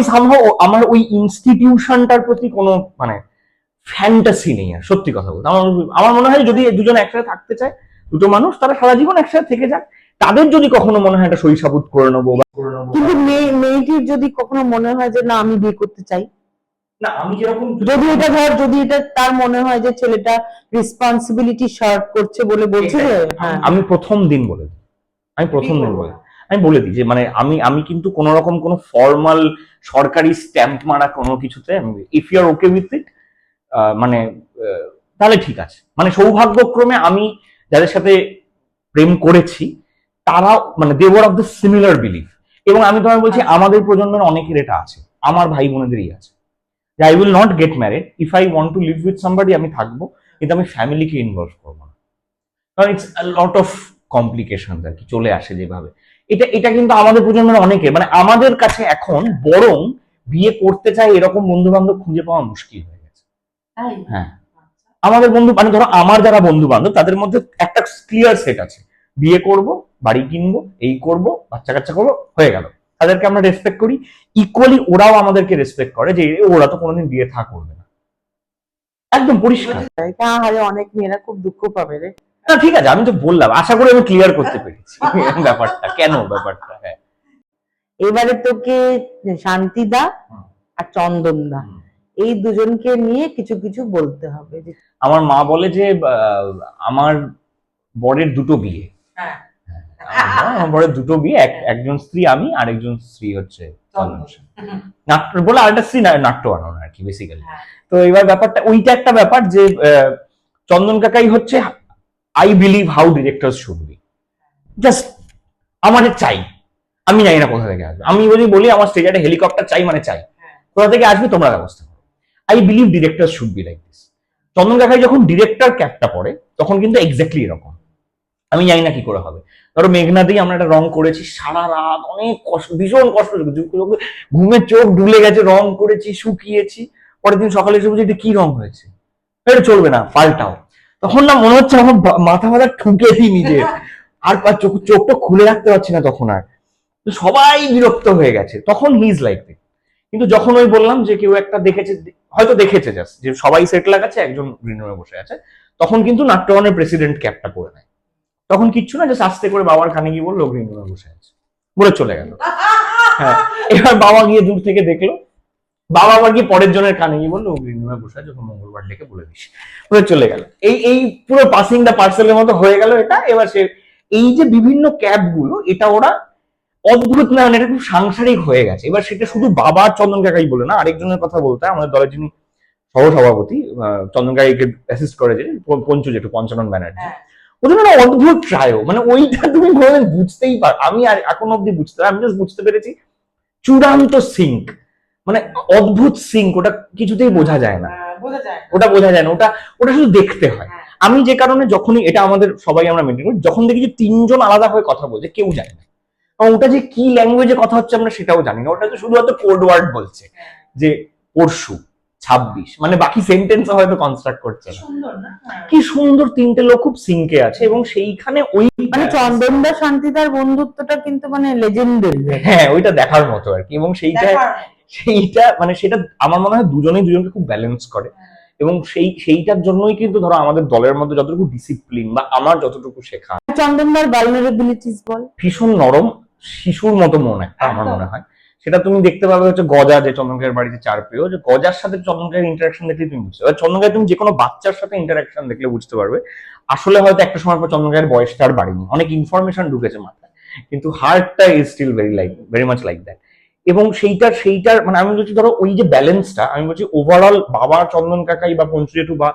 আমার ওই ইনস্টিটিউশনটার প্রতি কোনো মানে ফ্যান্টাসি নেই, আর সত্যি কথা বলতে আমার মনে হয় যদি দুজন একসাথে থাকতে চায়, দুটো মানুষ, তারা সারা জীবন একসাথে থেকে যাক, তাদের যদি কখনো মনে হয় এটা শৈশাবুত করে নেবো বা করে নেবো, কিন্তু মেয়েটির যদি কখনো মনে হয় যে না আমি বিয়ে করতে চাই, না আমি যেরকম যদি এটা তার মনে হয় যে ছেলেটা রেসপন্সিবিলিটি শার্ট করছে বলে বলছে যে হ্যাঁ আমি প্রথম দিন বলে দিই, আমি বলে দিই যে মানে আমি কিন্তু কোন রকম কোনো ফর্মাল সরকারি স্ট্যাম্প মারা কোনো কিছুতে, if you are okay with it মানে তাহলে ঠিক আছে। মানে সৌভাগ্যক্রমে আমি যাদের সাথে প্রেম করেছি তারা মানে they were of the similar belief. এবং আমি তোমায় বলছি আমাদের প্রজন্মের অনেকের এটা আছে, আমার ভাই বোনেদেরই আছে, যে I will not get married, if I want to live with somebody আমি থাকবো, কিন্তু আমি ফ্যামিলিকে ইনভলভ করবো না, কারণ it's a lot of complication আর কি চলে আসে যেভাবে। এটা কিন্তু আমাদের প্রজন্মের অনেকের, মানে আমাদের কাছে এখন বরং বিয়ে করতে চাই এরকম বন্ধু বান্ধব খুঁজে পাওয়া মুশকিল হয়ে গেছে। হ্যাঁ, আমাদের বন্ধু মানে ধরো আমার যারা বন্ধু বান্ধব তাদের মধ্যে একটা ক্লিয়ার সেট আছে, বিয়ে করব, বাড়ি কিনবো, এই করব, বাচ্চা কাচ্চা করবো, হয়ে গেল। তাদেরকে আমরা রেসপেক্ট করি, ইকুয়ালি ওরাও আমাদেরকে রেসপেক্ট করে যে ওরা তো কোনোদিন বিয়ে থা করবে না, একদম পরিষ্কার। তাহলে অনেক মেয়েরা খুব দুঃখ পাবে রে। না ঠিক আছে, আমি তো বললাম, আশা করি আমি ক্লিয়ার করতে পেরেছি ব্যাপারটা কেন ব্যাপারটা। হ্যাঁ, এবারে তোকে শান্তিদা আর চন্দনদা এই দুজনকে নিয়ে কিছু কিছু বলতে হবে। আমার মা বলে যে আমার বরের দুটো বিয়ে, আমার বরের দুটো বিয়ে, একজন স্ত্রী আমি, আরেকজন স্ত্রী হচ্ছে নাট্য বলে, আরেকটা স্ত্রী নাট্য বানানো আর কি বেসিক্যালি। তো এবার ব্যাপারটা ওইটা একটা ব্যাপার যে চন্দন কাকাই হচ্ছে I believe how directors should be, just আমাদের চাই, আমি জানি না কোথা থেকে আসবে, আমি যদি বলি আমার স্টেজে একটা হেলিকপ্টার চাই মানে চাই, কোথা থেকে আসবে তোমরা ব্যবস্থা করো। I believe director should be like this. Chandan কাকাই যখন ডিরেক্টর ক্যাপটা পড়ে তখন কিন্তু এক্স্যাক্টলি এরকম, আমি জানি না কি করে হবে। ধরো মেঘনা দিয়ে আমরা একটা রং করেছি সারা রাত, অনেক কষ্ট, ভীষণ কষ্ট, ঘুমের চোখ ঢুলে গেছে, রং করেছি, শুকিয়েছি, পরের দিন সকালে এসে বুঝি এটা কি রং হয়েছে, এটা চলবে না, পাল্টাও। তখন না মনে হচ্ছে আমার মাথা ঠুকে দিই নিজে, আর চোখটা খুলে রাখতে পারছি না তখন আর, সবাই বিরক্ত হয়ে গেছে, তখন হি ইজ লাইক দিস। কিন্তু যখন ওই বললাম যে কেউ একটা দেখেছে, হয়তো দেখেছে জাস্ট যে সবাই সেট লাগাচ্ছে, একজন গ্রিন রুমে বসে আছে, তখন কিন্তু নাট্যগণের প্রেসিডেন্ট ক্যাপটা পরে নেয়, তখন কিচ্ছু না, জাস্ট আস্তে করে বাবার কানে গিয়ে বললো গ্রিন রুমে বসে আছে, বলে চলে গেল। হ্যাঁ, এবার বাবা গিয়ে দূর থেকে দেখলো, বাবা আবার গিয়ে পরের জনের কানে গিয়ে বললো গ্রিন রুমে বসে আছে, যখন মঙ্গলবার ডেকে বলে দিস, বলে চলে গেল। এই পুরো পাসিং দা পার্সেলের মতো হয়ে গেল এটা। এবার সে এই যে বিভিন্ন ক্যাপ গুলো, এটা ওরা অদ্ভুত না, মানে এটা খুব সাংসারিক হয়ে গেছে। এবার সেটা শুধু বাবা চন্দন কাকাই বলে না, আরেকজনের কথা বলতে হয়, আমাদের দলের যিনি সহসভাপতি চন্দন কাকাইকে অ্যাসিস্ট করে যে পঞ্চু যেটু পঞ্চানন ব্যানার্জি, ওদের না অদ্ভুত ট্রায়ো, মানে ওইটা তুমি কোনোদিন বুঝতেই পার, আমি আর এখন অব্দি বুঝতে, আমি জাস্ট বুঝতে পেরেছি চূড়ান্ত সিঙ্ক, মানে অদ্ভুত সিঙ্ক, ওটা কিছুতেই বোঝা যায় না, ওটা বোঝা যায় না, ওটা শুধু দেখতে হয়। আমি যে কারণে যখনই এটা আমাদের সবাই আমরা মেনটেন করি, যখন দেখি যে তিনজন আলাদা হয়ে কথা বলছে, কেউ জানে না ওটা যে কি ল্যাঙ্গুয়েজে কথা হচ্ছে আমরা সেটাও জানি না, ওটা তো শুধুমাত্র কোড ওয়ার্ড বলছে যে পরশু 26, মানে বাকি সেন্টেন্স হয়তো কনস্ট্রাক্ট করছে না। কি সুন্দর তিনটে লোক খুব সিঙ্কে আছে, এবং সেইখানে ওই মানে চন্দনদা শান্তিদার বন্ধুত্বটা কিন্তু মানে লেজেন্ডারি। হ্যাঁ, ওইটা দেখার মতো আর কি। এবং সেইটা মানে সেটা আমার মনে হয় দুজনেই দুজনকে খুব ব্যালেন্স করে, এবং সেইটার জন্যই কিন্তু ধরো আমাদের দলের মধ্যে যতটুকু ডিসিপ্লিন বা আমার যতটুকু শেখা। চন্দনদার ভালনারেবিলিটিস বল, ভীষণ নরম, শিশুর মতো মন একটা, আমার মনে হয় সেটা তুমি দেখতে পাবে হচ্ছে গজা, যে চন্দনকারের বাড়িতে চার পেয়েও, যে গজার সাথে চন্দনকারের ইন্টারাকশন দেখলে তুমি বুঝতে পারবে, চন্দনকার তুমি যে কোনো বাচ্চার সাথে ইন্টারাকশন দেখলে বুঝতে পারবে আসলে হয়তো একটা সময় পর চন্দনকারের বয়সটা আর বাড়েনি, অনেক ইনফরমেশন ঢুকেছে মাথায়, কিন্তু হার্টটা is still very much like that. এবং সেইটার মানে আমি বলছি ধরো ওই যে ব্যালেন্সটা, আমি বলছি ওভারঅল বাবা চন্দন কাকাই বা পঞ্চু জেঠু বা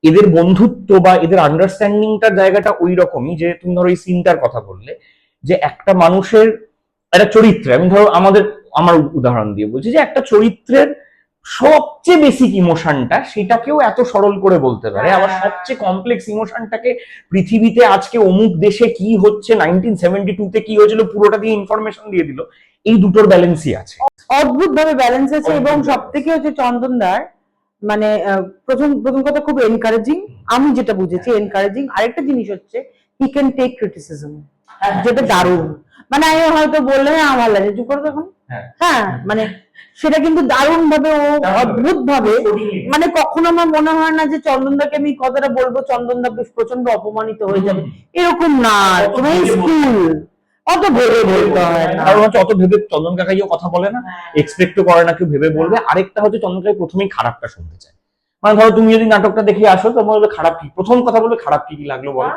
এদের বন্ধুত্ব বা এদের আন্ডারস্ট্যান্ডিংটার জায়গাটা ওই রকমই, যে তুমি ধরো এই সিনটার কথা বললে, যে একটা মানুষের একটা চরিত্রে, আমি ধরো আমার উদাহরণ দিয়ে বলছি, যে একটা চরিত্রের সবচেয়ে বেসিক ইমোশনটা সেটাকেও এত সরল করে বলতে পারে, আবার সবচেয়ে কমপ্লেক্স ইমোশনটাকে পৃথিবীতে আজকে অমুক দেশে কি হচ্ছে, 1972 তে কি হয়েছিল, পুরোটা দিয়ে ইনফরমেশন দিয়ে দিল। এই দুটোর ব্যালেন্সই আছে, অদ্ভুত ভাবে ব্যালেন্স আছে। এবং সব থেকে হচ্ছে চন্দনদার মানে প্রথম কথা খুব এনকারেজিং, আমি যেটা বুঝেছি এনকারেজিং। আরেকটা জিনিস হচ্ছে হি ক্যান টেক ক্রিটিসিজম, যেটা দারুণ। মানে আমি হয়তো বললে আমার লাগে চুপ করে তখন, হ্যাঁ মানে সেটা কিন্তু দারুণ ভাবে, ও অদ্ভুত ভাবে, মানে কখনো আমার মনে হয় না যে চন্দনদাকে আমি কথাটা বলবো চন্দনদা প্রচন্ড অপমানিত হয়ে যাবে, এরকম না, তুমি স্কুল অত ভেবে বলতে হয় না। কারণ হচ্ছে অত ভেবে চন্দন কাকাইও কথা বলে না, এক্সপেক্টও করে না কেউ ভেবে বলবে। আরেকটা হচ্ছে চন্দন কাকাই প্রথমেই খারাপটা শুনতে চায়। মানে ধরো তুমি যদি নাটকটা দেখে আসো তো বলবে খারাপ কি, প্রথম কথা বলবে খারাপ কি কি লাগলো বলো।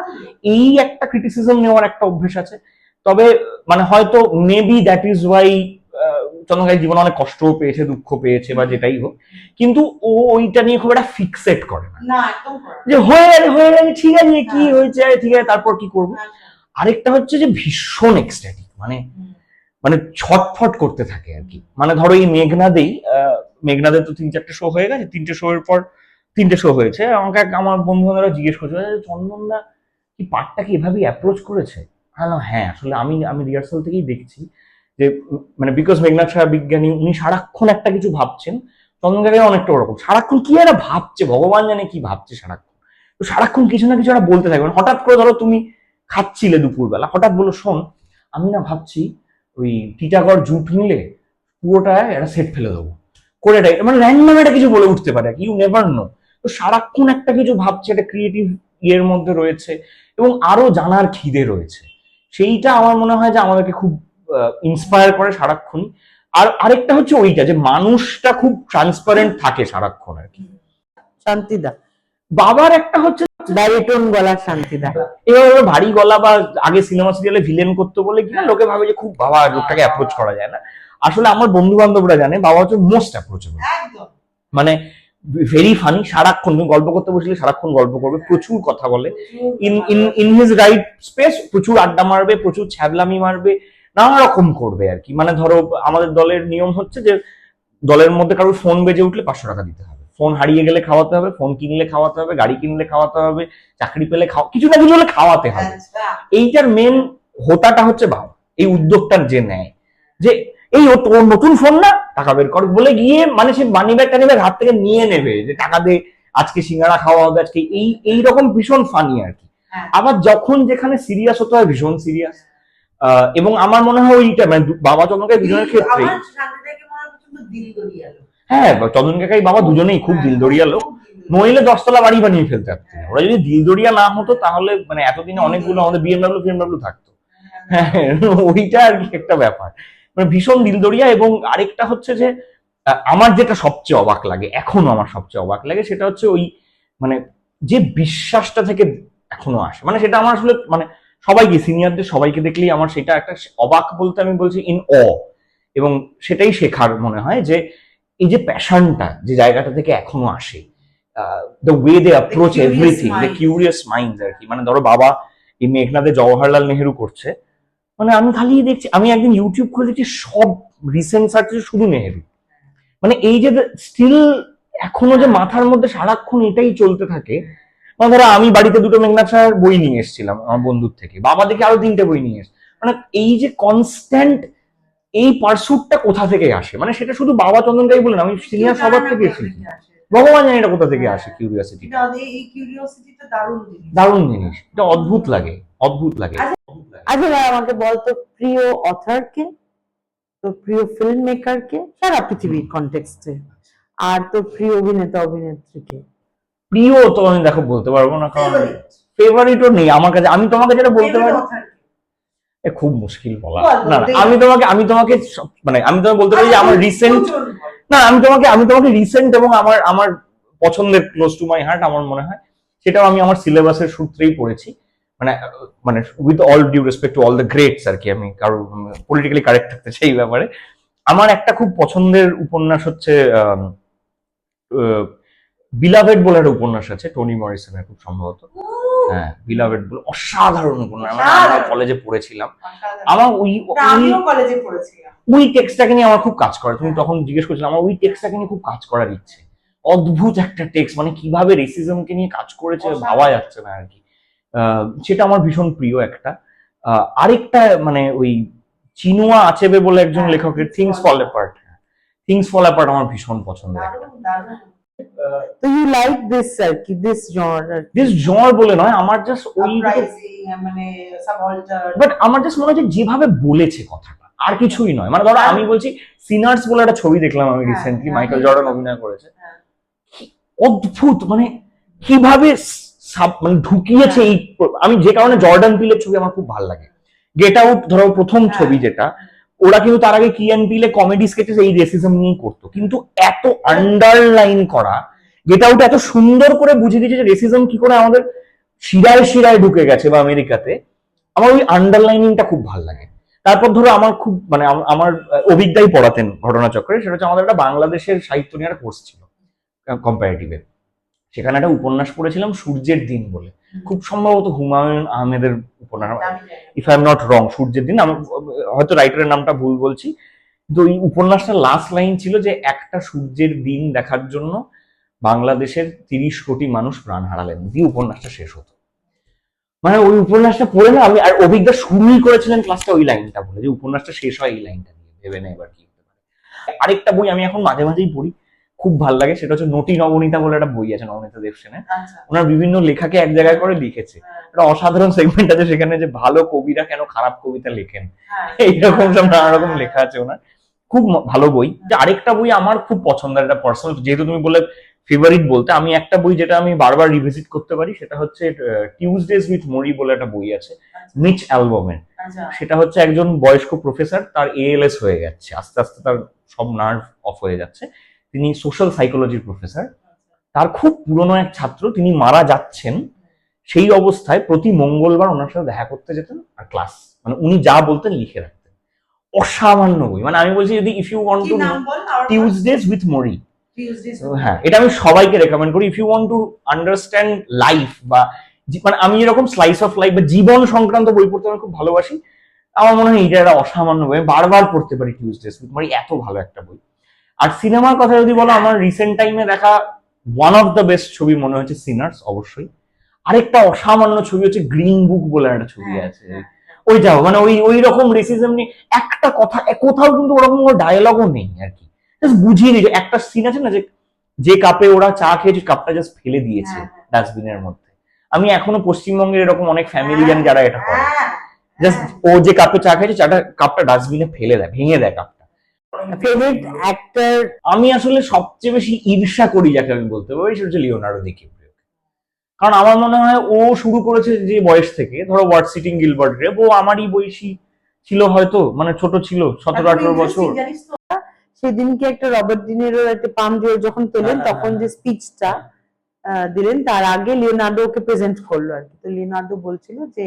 এই একটা ক্রিটিসিজম নেওয়ার একটা অভ্যেস আছে। তবে মানে হয়তো মেবি দ্যাট ইজ ওয়াই চন্দন কাকাই জীবনে অনেক কষ্টও পেয়েছে, দুঃখ পেয়েছে বা যেটাই হোক, কিন্তু ও ওইটা নিয়ে খুব একটা ফিক্সেট করে না, যে হয়ে গেছে ঠিক আছে কি হয়েছে ঠিক আছে তারপর কি করবো। আরেকটা হচ্ছে যে ভীষণ এক্সট্যাটিক, মানে মানে ছটফট করতে থাকে আর কি। মানে ধরো এই মেঘনাদেই মেঘনাদে তো 3-4টে শো হয়ে গেছে, 3টে শো এর পর 3টে শো হয়েছে। আমাকে আমার বন্ধু বান্ধবরা জিজ্ঞেস করছে চন্দনদা কি পার্টটা কি এভাবেই অ্যাপ্রোচ করেছে। হ্যাঁ আসলে আমি রিহার্সাল থেকেই দেখছি যে মানে বিকজ মেঘনাদ সাহা বিজ্ঞানী, উনি সারাক্ষণ একটা কিছু ভাবছেন। চন্দন কাকাই অনেকটা ওরকম, সারাক্ষণ কি একটা ভাবছে, ভগবান জানে কি ভাবছে সারাক্ষণ। তো সারাক্ষণ কিছু না কিছু একটা বলতে থাকবে। হঠাৎ করে ধরো তুমি খাচ্ছিলে দুপুরবেলা, হঠাৎ বলো শোন আমি না ভাবছি ওই টিটাগড় জুট মিলে পুরোটা একটা সেট ফেলে দেবো করে দেয়, মানে র্যান্ডম একটা কিছু বলে উঠতে পারে, ইউ নেভার নো। তো সারাক্ষণ একটা কিছু ভাবছে, একটা ক্রিয়েটিভ ইয়ের মধ্যে রয়েছে এবং আরো জানার খিদে রয়েছে। সেইটা আমার মনে হয় যে আমাদেরকে খুব ইন্সপায়ার করে সারাক্ষণ। আর আরেকটা হচ্ছে ওইটা যে মানুষটা খুব ট্রান্সপারেন্ট থাকে সারাক্ষণ আর কি। শান্তিদা বাবার একটা হচ্ছে ব্যারিটোন গলার শান্তিদা, এবার ভারী গলা বা আগে সিনেমা সিরিয়ালে ভিলেন করতে বলে কিনা লোকে ভাবে যে খুব বাবা লোকটাকে অ্যাপ্রোচ করা যায় না। আসলে আমার বন্ধু বান্ধবরা জানে বাবা হচ্ছে মোস্ট অ্যাপ্রোচেবল, মানে ভেরি ফানি। সারাক্ষণ তুমি গল্প করতে বসলে সারাক্ষণ গল্প করবে, প্রচুর কথা বলে, ইন হিজ রাইট স্পেস প্রচুর আড্ডা মারবে, প্রচুর ছ্যাবলামি মারবে, নানা রকম করবে আর কি। মানে ধরো আমাদের দলের নিয়ম হচ্ছে যে দলের মধ্যে কারোর ফোন বেজে উঠলে 500 টাকা দিতে হবে, ফোন হারিয়ে গেলে খাওয়াতে হবে, ফোন কিনলে খাওয়াতে হবে, গাড়ি কিনলে খাওয়াতে হবে, চাকরি পেলে কিছু না কিছু হলে খাওয়াতে হবে। এইটার মেন হোতাটা হচ্ছে বাবা, এই উদ্যোগটার যে নেয় যে এই ও তোর নতুন ফোন না টাকা বের কর বলে গিয়ে মানে সে মানি ব্যাগ টানি ব্যাগ হাত থেকে নিয়ে নেবে যে টাকা দে আজকে সিঙ্গাড়া খাওয়া হবে আজকে, এই রকম ভীষণ ফানি আর কি। আবার যখন যেখানে সিরিয়াস হতে হয় ভীষণ সিরিয়াস। এবং আমার মনে হয় ওইটা মানে বাবা চন্দ্রকাই দুজনের ক্ষেত্রে, হ্যাঁ চন্দন কাকাই বাবা দুজনেই খুব দিলদরিয়া লোক, নইলে 10তলা বাড়ি বানিয়ে ফেলতে পারতেন। ওরা যদি দিলদরিয়া না হতো তাহলে মানে এতদিনে অনেকগুলো আমাদের বিএমডব্লিউ থাকতো। হ্যাঁ ওইটা আর কি একটা ব্যাপার, মানে ভীষণ দিলদরিয়া। এবং আরেকটা হচ্ছে যে আমার যেটা সবচেয়ে অবাক লাগে, এখনো আমার সবচেয়ে অবাক লাগে সেটা হচ্ছে ওই মানে যে বিশ্বাসটা থেকে এখনো আসে, মানে সেটা আমার আসলে মানে সবাইকে সিনিয়রদের সবাইকে দেখলেই আমার সেটা একটা অবাক বলতে আমি বলছি ইন এবং সেটাই শেখার মনে হয় যে এই যে প্যাশনটা যে জায়গাটা থেকে এখনো আসে, the way they approach everything, the curious mind আর কি। মানে ধরো বাবা এই মেঘনাদে জওহরলাল নেহেরু করছে, মানে আমি খালি দেখছি, আমি একদিন ইউটিউব খুলে দেখছি সব রিসেন্ট সার্চে শুধু নেহেরু। মানে এই যে স্টিল এখনো যে মাথার মধ্যে সারাক্ষণ এটাই চলতে থাকে। মানে ধরো আমি বাড়িতে 2টো মেঘনাদ সাহার বই নিয়ে এসেছিলাম আমার বন্ধুর থেকে, বাবা দেখে আরো 3টে বই নিয়ে এসে, মানে এই যে কনস্ট্যান্ট এই পার্সুটটা কোথা থেকে আসে, মানে সেটা শুধু বাবা চন্দনকাই বলেন, আমি সিনিয়র সবার থেকে শিখি, ভগবান জানি এটা কোথা থেকে আসে কিউরিয়াসিটি। দারুণ জিনিস, এটা অদ্ভুত লাগে, অদ্ভুত লাগে। আচ্ছা আমাকে বলতো প্রিয় অথর কে, তো প্রিয় ফিল্ম মেকার কে সারা পৃথিবীর কনটেক্সটে, আর তো প্রিয় অভিনেতা অভিনেত্রী কে? প্রিয় তো আমি দেখো বলতে পারবো না, কারণ ফেভারিটও নেই আমার কাছে। আমি তোমাকে যেটা বলতে পারি খুব মুশকিল বলা, না আমি তোমাকে মানে আমি তোমাকে বলতে পারি যে আমার রিসেন্ট, না আমি তোমাকে রিসেন্ট এবং আমার পছন্দের ক্লোজ টু মাই হার্ট আমার মনে হয় সেটাও আমি আমার সিলেবাসের সূত্রেই পড়েছি। মানে মানে with all due respect to all the greats আর কি, আমি কারো পলিটিক্যালি কারেক্ট থাকতে চাই এই ব্যাপারে। আমার একটা খুব পছন্দের উপন্যাস হচ্ছে বিলাভেড বলে একটা উপন্যাস আছে টনি মরিসনের, খুব সম্ভবত, হ্যাঁ বিলাভেড বলে, অসাধারণ উপন্যাস, আমরা কলেজে পড়েছিলাম। আমার ওই টেক্সটটাকে নিয়ে আমার খুব কাজ করে, তুমি তখন জিজ্ঞেস করছিলে আমার ওই টেক্সটটাকে নিয়ে খুব কাজ করার ইচ্ছে। অদ্ভুত একটা টেক্সট, মানে কিভাবে রেসিজমকে নিয়ে কাজ করেছে ভাবা যাচ্ছে না আর কি। সেটা আমার ভীষণ প্রিয় একটা। আরেকটা মানে ওই চিনুয়া আচেবে বলে একজন লেখকের থিংস ফল অ্যাপার্ট আমার ভীষণ পছন্দের একটা। তো ইউ লাইক দিস আর কি, দিস জনর বলে নয়, আমার জাস্ট ওই মানে সাবঅল্টার, বাট আমার জাস্ট মনে হচ্ছে যেভাবে বলেছে কথাটা আর কিছুই নয়। মানে ধরো আমি বলছি সিনার্স বলে একটা ছবি দেখলাম আমি রিসেন্টলি, মাইকেল জর্ডান অভিনয় করেছে, অদ্ভুত মানে কিভাবে মানে ঢুকিয়েছে এই, আমি যে কারণে জর্ডান পিলের ছবি আমার খুব ভালো লাগে, গেট আউট ধরো প্রথম ছবি যেটা, ওরা কিন্তু তার আগে কি অ্যান্ড পিলে কমেডি স্কেচেস এই রেসিজম নিয়েই করতো, কিন্তু এত আন্ডারলাইন করা, গেট আউট এত সুন্দর করে বুঝিয়ে দিয়েছে যে রেসিজম কি করে আমাদের শিরায় শিরায় ঢুকে গেছে বা আমেরিকাতে। আমার ওই আন্ডারলাইনিংটা খুব ভালো লাগে। তারপর ধরো আমার খুব মানে আমার অভিজ্ঞতাই পড়াতেন ঘটনাচক্রে, সেটা হচ্ছে আমাদের একটা বাংলাদেশের সাহিত্য নিয়ে একটা কোর্স ছিল কম্পারেটিভে। সেখানে একটা উপন্যাস পড়েছিলাম সূর্যের দিন বলে, খুব সম্ভবত হুমায়ুন আহমেদের উপন্যাস, if I am not wrong, সূর্যের দিন। আমি হয়তো রাইটারের নামটা ভুল বলছি, কিন্তু ওই উপন্যাসটার লাস্ট লাইন ছিল যে একটা সূর্যের দিন দেখার জন্য বাংলাদেশের 30 কোটি মানুষ প্রাণ হারালেন, দিয়ে উপন্যাসটা শেষ হতো। মানে ওই উপন্যাসটা পড়ে না আমি, আর অভিজ্ঞতা শুরুই করেছিলেন ক্লাসটা ওই লাইনটা বলে, যে উপন্যাসটা শেষ হয় এই লাইনটা নিয়ে, ভেবে না এবার কি হতে পারে। আরেকটা বই আমি এখন মাঝে মাঝেই পড়ি, খুব ভালো লাগে, সেটা হচ্ছে নটি নবনীতা বলে একটা বই আছে, নবনীতা দেবসেনের। ওনার বিভিন্ন লেখাকে এক জায়গায় করে লিখেছে, একটা অসাধারণ সেগমেন্ট আছে সেখানে, যে ভালো কবিরা কেন খারাপ কবিতা লেখেন, এইরকম সব নানা রকম লেখা আছে ওনার, খুব ভালো বই। আরেকটা বই আমার খুব পছন্দের, একটা পার্সোনাল, যেহেতু তুমি বলে ফেভারিট বলতে, আমি একটা বই যেটা আমি বারবার রিভিজিট করতে পারি সেটা হচ্ছে টিউজডেজ উইথ মরি বলে একটা বই আছে, মিচ অ্যালবমের। সেটা হচ্ছে একজন বয়স্ক প্রফেসর, তার এএলএস হয়ে যাচ্ছে, আস্তে আস্তে তার সব নার্ভ অফ হয়ে যাচ্ছে, তিনি সোশ্যাল সাইকোলজির প্রফেসর। তার খুব পুরনো এক ছাত্র, তিনি মারা যাচ্ছেন, সেই অবস্থায় প্রতি মঙ্গলবার ওনার সাথে দেখা করতে যেতেন, আর ক্লাস মানে উনি যা বলতেন লিখে রাখতেন। অসামান্য বই, মানে আমি বলছি যদি if you want to Tuesdays with Morrie, হ্যাঁ এটা আমি সবাইকে রেকমেন্ড করি। If you want to understand life, বা মানে আমি এরকম স্লাইস অফ লাইফ বা জীবন সংক্রান্ত বই পড়তে আমি খুব ভালোবাসি, আমার মনে হয় এটা একটা অসামান্য বই, আমি বারবার পড়তে পারি টিউজডেজ উইথ মরি, এত ভালো একটা বই। আর সিনেমার কথা যদি বলো, আমার রিসেন্ট টাইমে দেখা ওয়ান অফ দ্য বেস্ট ছবি মনে হচ্ছে সিনার্স, অবশ্যই। আরেকটা অসামান্য ছবি হচ্ছে গ্রিন বুক বলে একটা ছবি আছে, ওইটাও মানে ওই রকম রেসিজম নিয়ে একটা কথা, কোথাও কিন্তু ওরকম ডায়ালগও নেই আর কি, জাস্ট বুঝিয়ে দিয়েছে। একটা সিন আছে না, যে কাপে ওরা চা খেয়েছে কাপটা জাস্ট ফেলে দিয়েছে ডাস্টবিনের মধ্যে। আমি এখনো পশ্চিমবঙ্গের এরকম অনেক ফ্যামিলি জানি যারা এটা করে, জাস্ট ও যে কাপে চা খেয়েছে চাটা কাপটা ডাস্টবিনে ফেলে দেয়, ভেঙে দেয় কাপটা। ফেভারিট অ্যাক্টর, আমি আসলে সবচেয়ে বেশি ঈর্ষা করি যাকে আমি বলতে পারি, সেটা হচ্ছে লিওনার্দো ডিক্যাপ্রিও। কারণ আমার মনে হয় ও শুরু করেছে যে বয়স থেকে, ধরো ওয়ার্ড সিটিং গিলবার্ট গ্রেভ, ও আমারই বয়সী ছিল হয়তো, মানে ছোট ছিল, 17-18 বছর। সেদিনকে একটা রবার্ট ডিনিরোর একটা পাম জয় যখন পেলেন, তখন যে স্পিচটা দিলেন, তার আগে লিওনার্দো ওকে প্রেজেন্ট করলো আর কি। তো লিওনার্দো বলছিল যে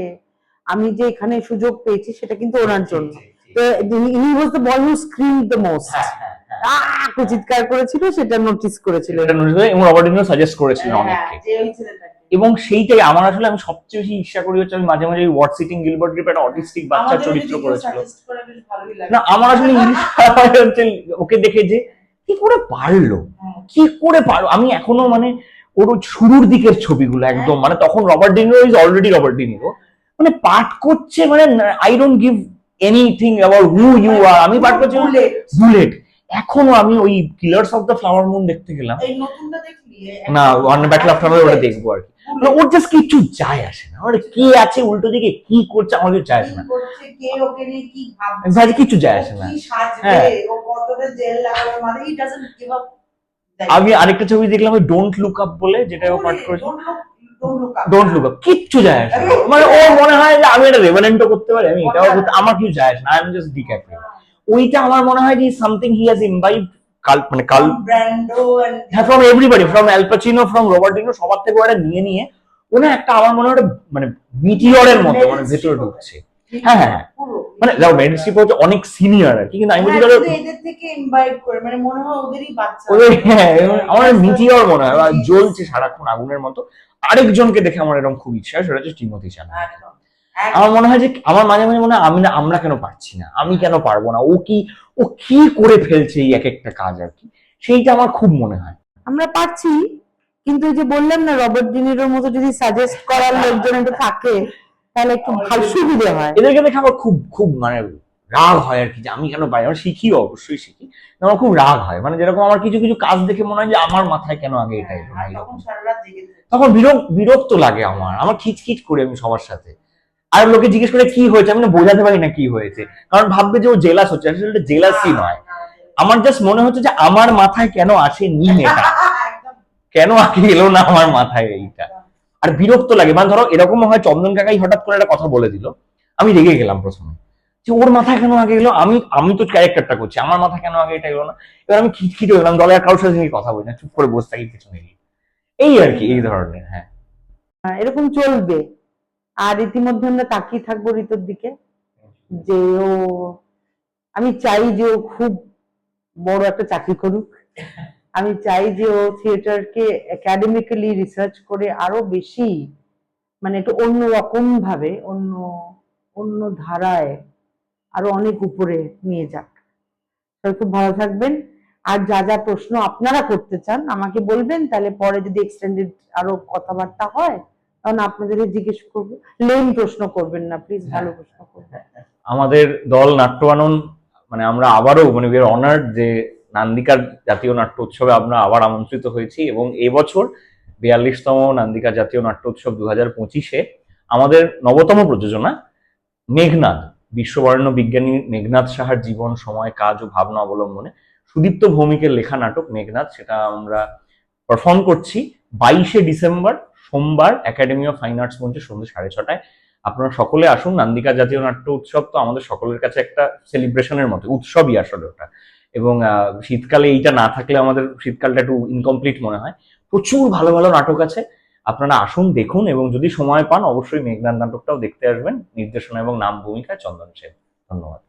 আমি যে এখানে সুযোগ পেয়েছি সেটা কিন্তু ওনার জন্য। তো he was the boy who screamed the most, চিৎকার করেছিল, সেটা নোটিস করেছিল, এবং রবার্ট ডিনিরো সাজেস্ট করেছিলেন অনেককে। এবং সেইটাই আমার আসলে, আমি সবচেয়ে বেশি ঈর্ষা করি হচ্ছে, আমি মাঝে মাঝে ওয়ার্ড সিটিং গিলবার্ট গ্রেভ একটা অটিস্টিক বাচ্চার চরিত্র করেছিল না, আমার আসলে ঈর্ষা হচ্ছে ওকে দেখে, যে কি করে পারলো, কি করে পারলো। আমি এখনো মানে ওর শুরুর দিকের ছবিগুলো একদম, মানে তখন Robert De Niro is already Robert De Niro, মানে পাঠ করছে, মানে I don't give anything about who you are, আমি পাঠ করছি বুলেট। এখনো আমি ওই Killers of the Flower Moon দেখতে গেলাম, না ওয়ান ব্যাটল আফটার অল ওটা দেখবো আর কি, ওর জাস্ট কিছু যায় আসে না, ওর কি আছে উল্টো দিকে কি করছে আমার কিছু যায় আসে না, কিছু যায় আসে না। হ্যাঁ, আমি আরেকটা ছবি দেখলাম ওই ডোন্ট লুক আপ বলে, যেটা ও পাঠ করেছে, ডোন্ট লুক আপ, কিচ্ছু যায় আসে না, মানে ও মনে হয় যে আমি এটা রেভানেন্টও করতে পারি, আমি এটাও করতে, আমার কিছু যায় আসে না, আই এম জাস্ট ডিক্যাপ্রিও। ওইটা আমার মনে হয় যে something he has imbibed, from everybody, from Al Pacino, from Robert De Niro, সবার থেকে ওরা নিয়ে ওনা একটা, আমার মনে হয় মানে মিটিওরের মতো মানে ভেতরে ঢুকছে। হ্যাঁ হ্যাঁ, মানে দেখো মেরিল স্ট্রিপ হচ্ছে অনেক সিনিয়র আর কি, কিন্তু আমি বলছি এদের থেকে ইমবাইব করে, মানে মনে হয় ওদেরই বাচ্চা, হ্যাঁ আমার মিটিওর মনে হয়, জ্বলছে সারাক্ষণ আগুনের মতো। আরেকজনকে দেখে আমার এরকম খুব ইচ্ছা, সেটা হচ্ছে টিমোথি চ্যালামেট। আমার মনে হয় যে আমার মাঝে মাঝে মনে হয় আমরা কেন পারছি না, আমি কেন পারবো না, ও কি করে ফেলছে এই এক একটা কাজ আর কি, সেইটা আমার খুব মনে হয়। আমরা পারছি, কিন্তু এই যে বললাম না, রবার্ট ডিনিরোর মতো যদি সাজেস্ট করার লোকজন একটু থাকে তাহলে একটু ভালো সুবিধা হয়। এদেরকে দেখে আমার খুব মানে রাগ হয় আর কি, যে আমি কেন পাই, আমরা শিখি অবশ্যই শিখি, আমার খুব রাগ হয়, মানে যেরকম আমার কিছু কিছু কাজ দেখে মনে হয় যে আমার মাথায় কেন আগে এটা এলো না, তখন বিরক্ত লাগে, আমার খিচখিচ করে আমি সবার সাথে। আর লোকে জিজ্ঞেস করে কি হয়েছে, আমি না বোঝাতে পারি না কি হয়েছে, কারণ ভাববে যে ও জেলাস হচ্ছে, আসলে জেলাসই নয়, আমার জাস্ট মনে হচ্ছে যে আমার মাথায় কেন আসেনি এটা, কেন আগে এলো না আমার মাথায় এইটা, আর বিরক্ত লাগে। মানে ধরো এরকম হয় চন্দন কাকাই হঠাৎ করে একটা কথা বলে দিল, আমি রেগে গেলাম প্রথমে, যে ওর মাথায় কেন আগে এলো, আমি আমি তো ক্যারেক্টারটা করছি, আমার মাথায় কেন আগে এটা এলো না। এবার আমি খিটখিটে হয়ে গেলাম, দলে আর কারোর সাথে কথা বলি না, চুপ করে বসে থাকি পিছনে গিয়ে। এই আর কি, এই ধরনের। হ্যাঁ, এরকম চলবে। আর ইতিমধ্যে আমরা তাকিয়ে থাকবো ঋতুর দিকে, যে ও, আমি চাই যে ও খুব বড় একটা চাকরি করুক। আমি চাই যে ও থিয়েটারকে একাডেমিক্যালি রিসার্চ করে আরো বেশি, মানে একটু অন্য রকম ভাবে, অন্য অন্য ধারায় আরো অনেক উপরে নিয়ে যাক। সবাই খুব ভালো থাকবেন। আর যা যা প্রশ্ন আপনারা করতে চান আমাকে বলবেন, তাহলে পরে যদি এক্সটেন্ডেড আরো কথাবার্তা হয় তখন আপনাদের জিজ্ঞেস করবো। লেম প্রশ্ন করবেন না প্লিজ, ভালো প্রশ্ন করবেন। আমাদের দল নাট্যবানন, মানে আমরা আবারও, মানে উই আর অনার্ড যে নান্দিকার জাতীয় নাট্য উৎসবে আমরা আবার আমন্ত্রিত হয়েছি, এবং এবছর 42তম নান্দিকা জাতীয় নাট্য উৎসব 2025-এ আমাদের নবতম প্রযোজনা মেঘনাদ, বিশ্ববরেণ্য বিজ্ঞানী মেঘনাদ সাহার জীবন, সময়, কাজ ও ভাবনা অবলম্বনে সুদীপ্ত ভৌমিকের লেখা নাটক মেঘনাদ, সেটা আমরা পারফর্ম করছি 22শে ডিসেম্বর সোমবার একাডেমি অফ ফাইন আর্টস মঞ্চে সন্ধ্যে 6:30টায়। আপনারা সকলে আসুন। নান্দিকা জাতীয় নাট্য উৎসব তো আমাদের সকলের কাছে একটা সেলিব্রেশনের মতো উৎসবই আসলে ওটা, এবং শীতকালে এইটা না থাকলে আমাদের শীতকালটা একটু ইনকমপ্লিট মনে হয়। প্রচুর ভালো ভালো নাটক আছে, আপনারা আসুন, দেখুন, এবং যদি সময় পান অবশ্যই মেঘনাদ নাটকটাও দেখতে আসবেন। নির্দেশনা এবং নাম ভূমিকায় চন্দন সেন। ধন্যবাদ।